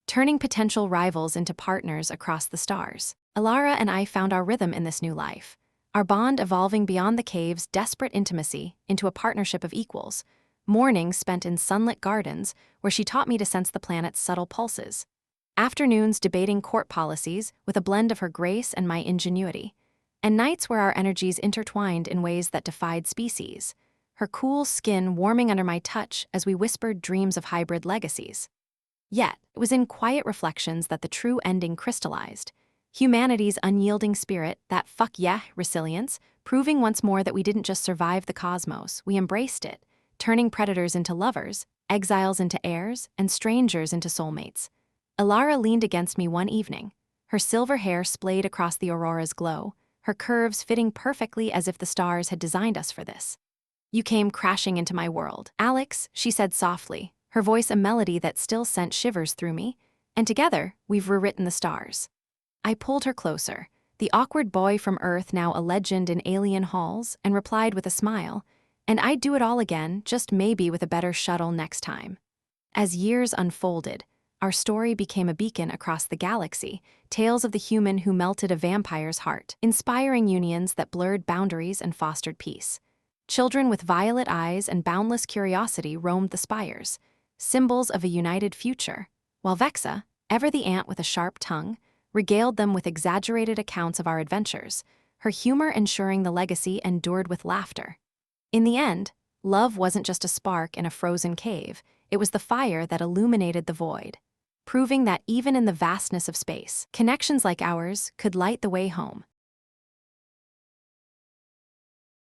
turning potential rivals into partners across the stars. Elara and I found our rhythm in this new life, our bond evolving beyond the cave's desperate intimacy into a partnership of equals, mornings spent in sunlit gardens where she taught me to sense the planet's subtle pulses, afternoons debating court policies with a blend of her grace and my ingenuity, and nights where our energies intertwined in ways that defied species, her cool skin warming under my touch as we whispered dreams of hybrid legacies. Yet, it was in quiet reflections that the true ending crystallized, humanity's unyielding spirit, that fuck yeah resilience, proving once more that we didn't just survive the cosmos, we embraced it, turning predators into lovers, exiles into heirs, and strangers into soulmates. Elara leaned against me one evening, her silver hair splayed across the aurora's glow, her curves fitting perfectly as if the stars had designed us for this. "You came crashing into my world, Alex," she said softly, her voice a melody that still sent shivers through me, "and together, we've rewritten the stars." I pulled her closer, the awkward boy from Earth now a legend in alien halls, and replied with a smile, "And I'd do it all again, just maybe with a better shuttle next time." As years unfolded, our story became a beacon across the galaxy, tales of the human who melted a vampire's heart, inspiring unions that blurred boundaries and fostered peace. Children with violet eyes and boundless curiosity roamed the spires, symbols of a united future, while Vexa, ever the ant with a sharp tongue, regaled them with exaggerated accounts of our adventures, her humor ensuring the legacy endured with laughter. In the end, love wasn't just a spark in a frozen cave, it was the fire that illuminated the void, proving that even in the vastness of space, connections like ours could light the way home.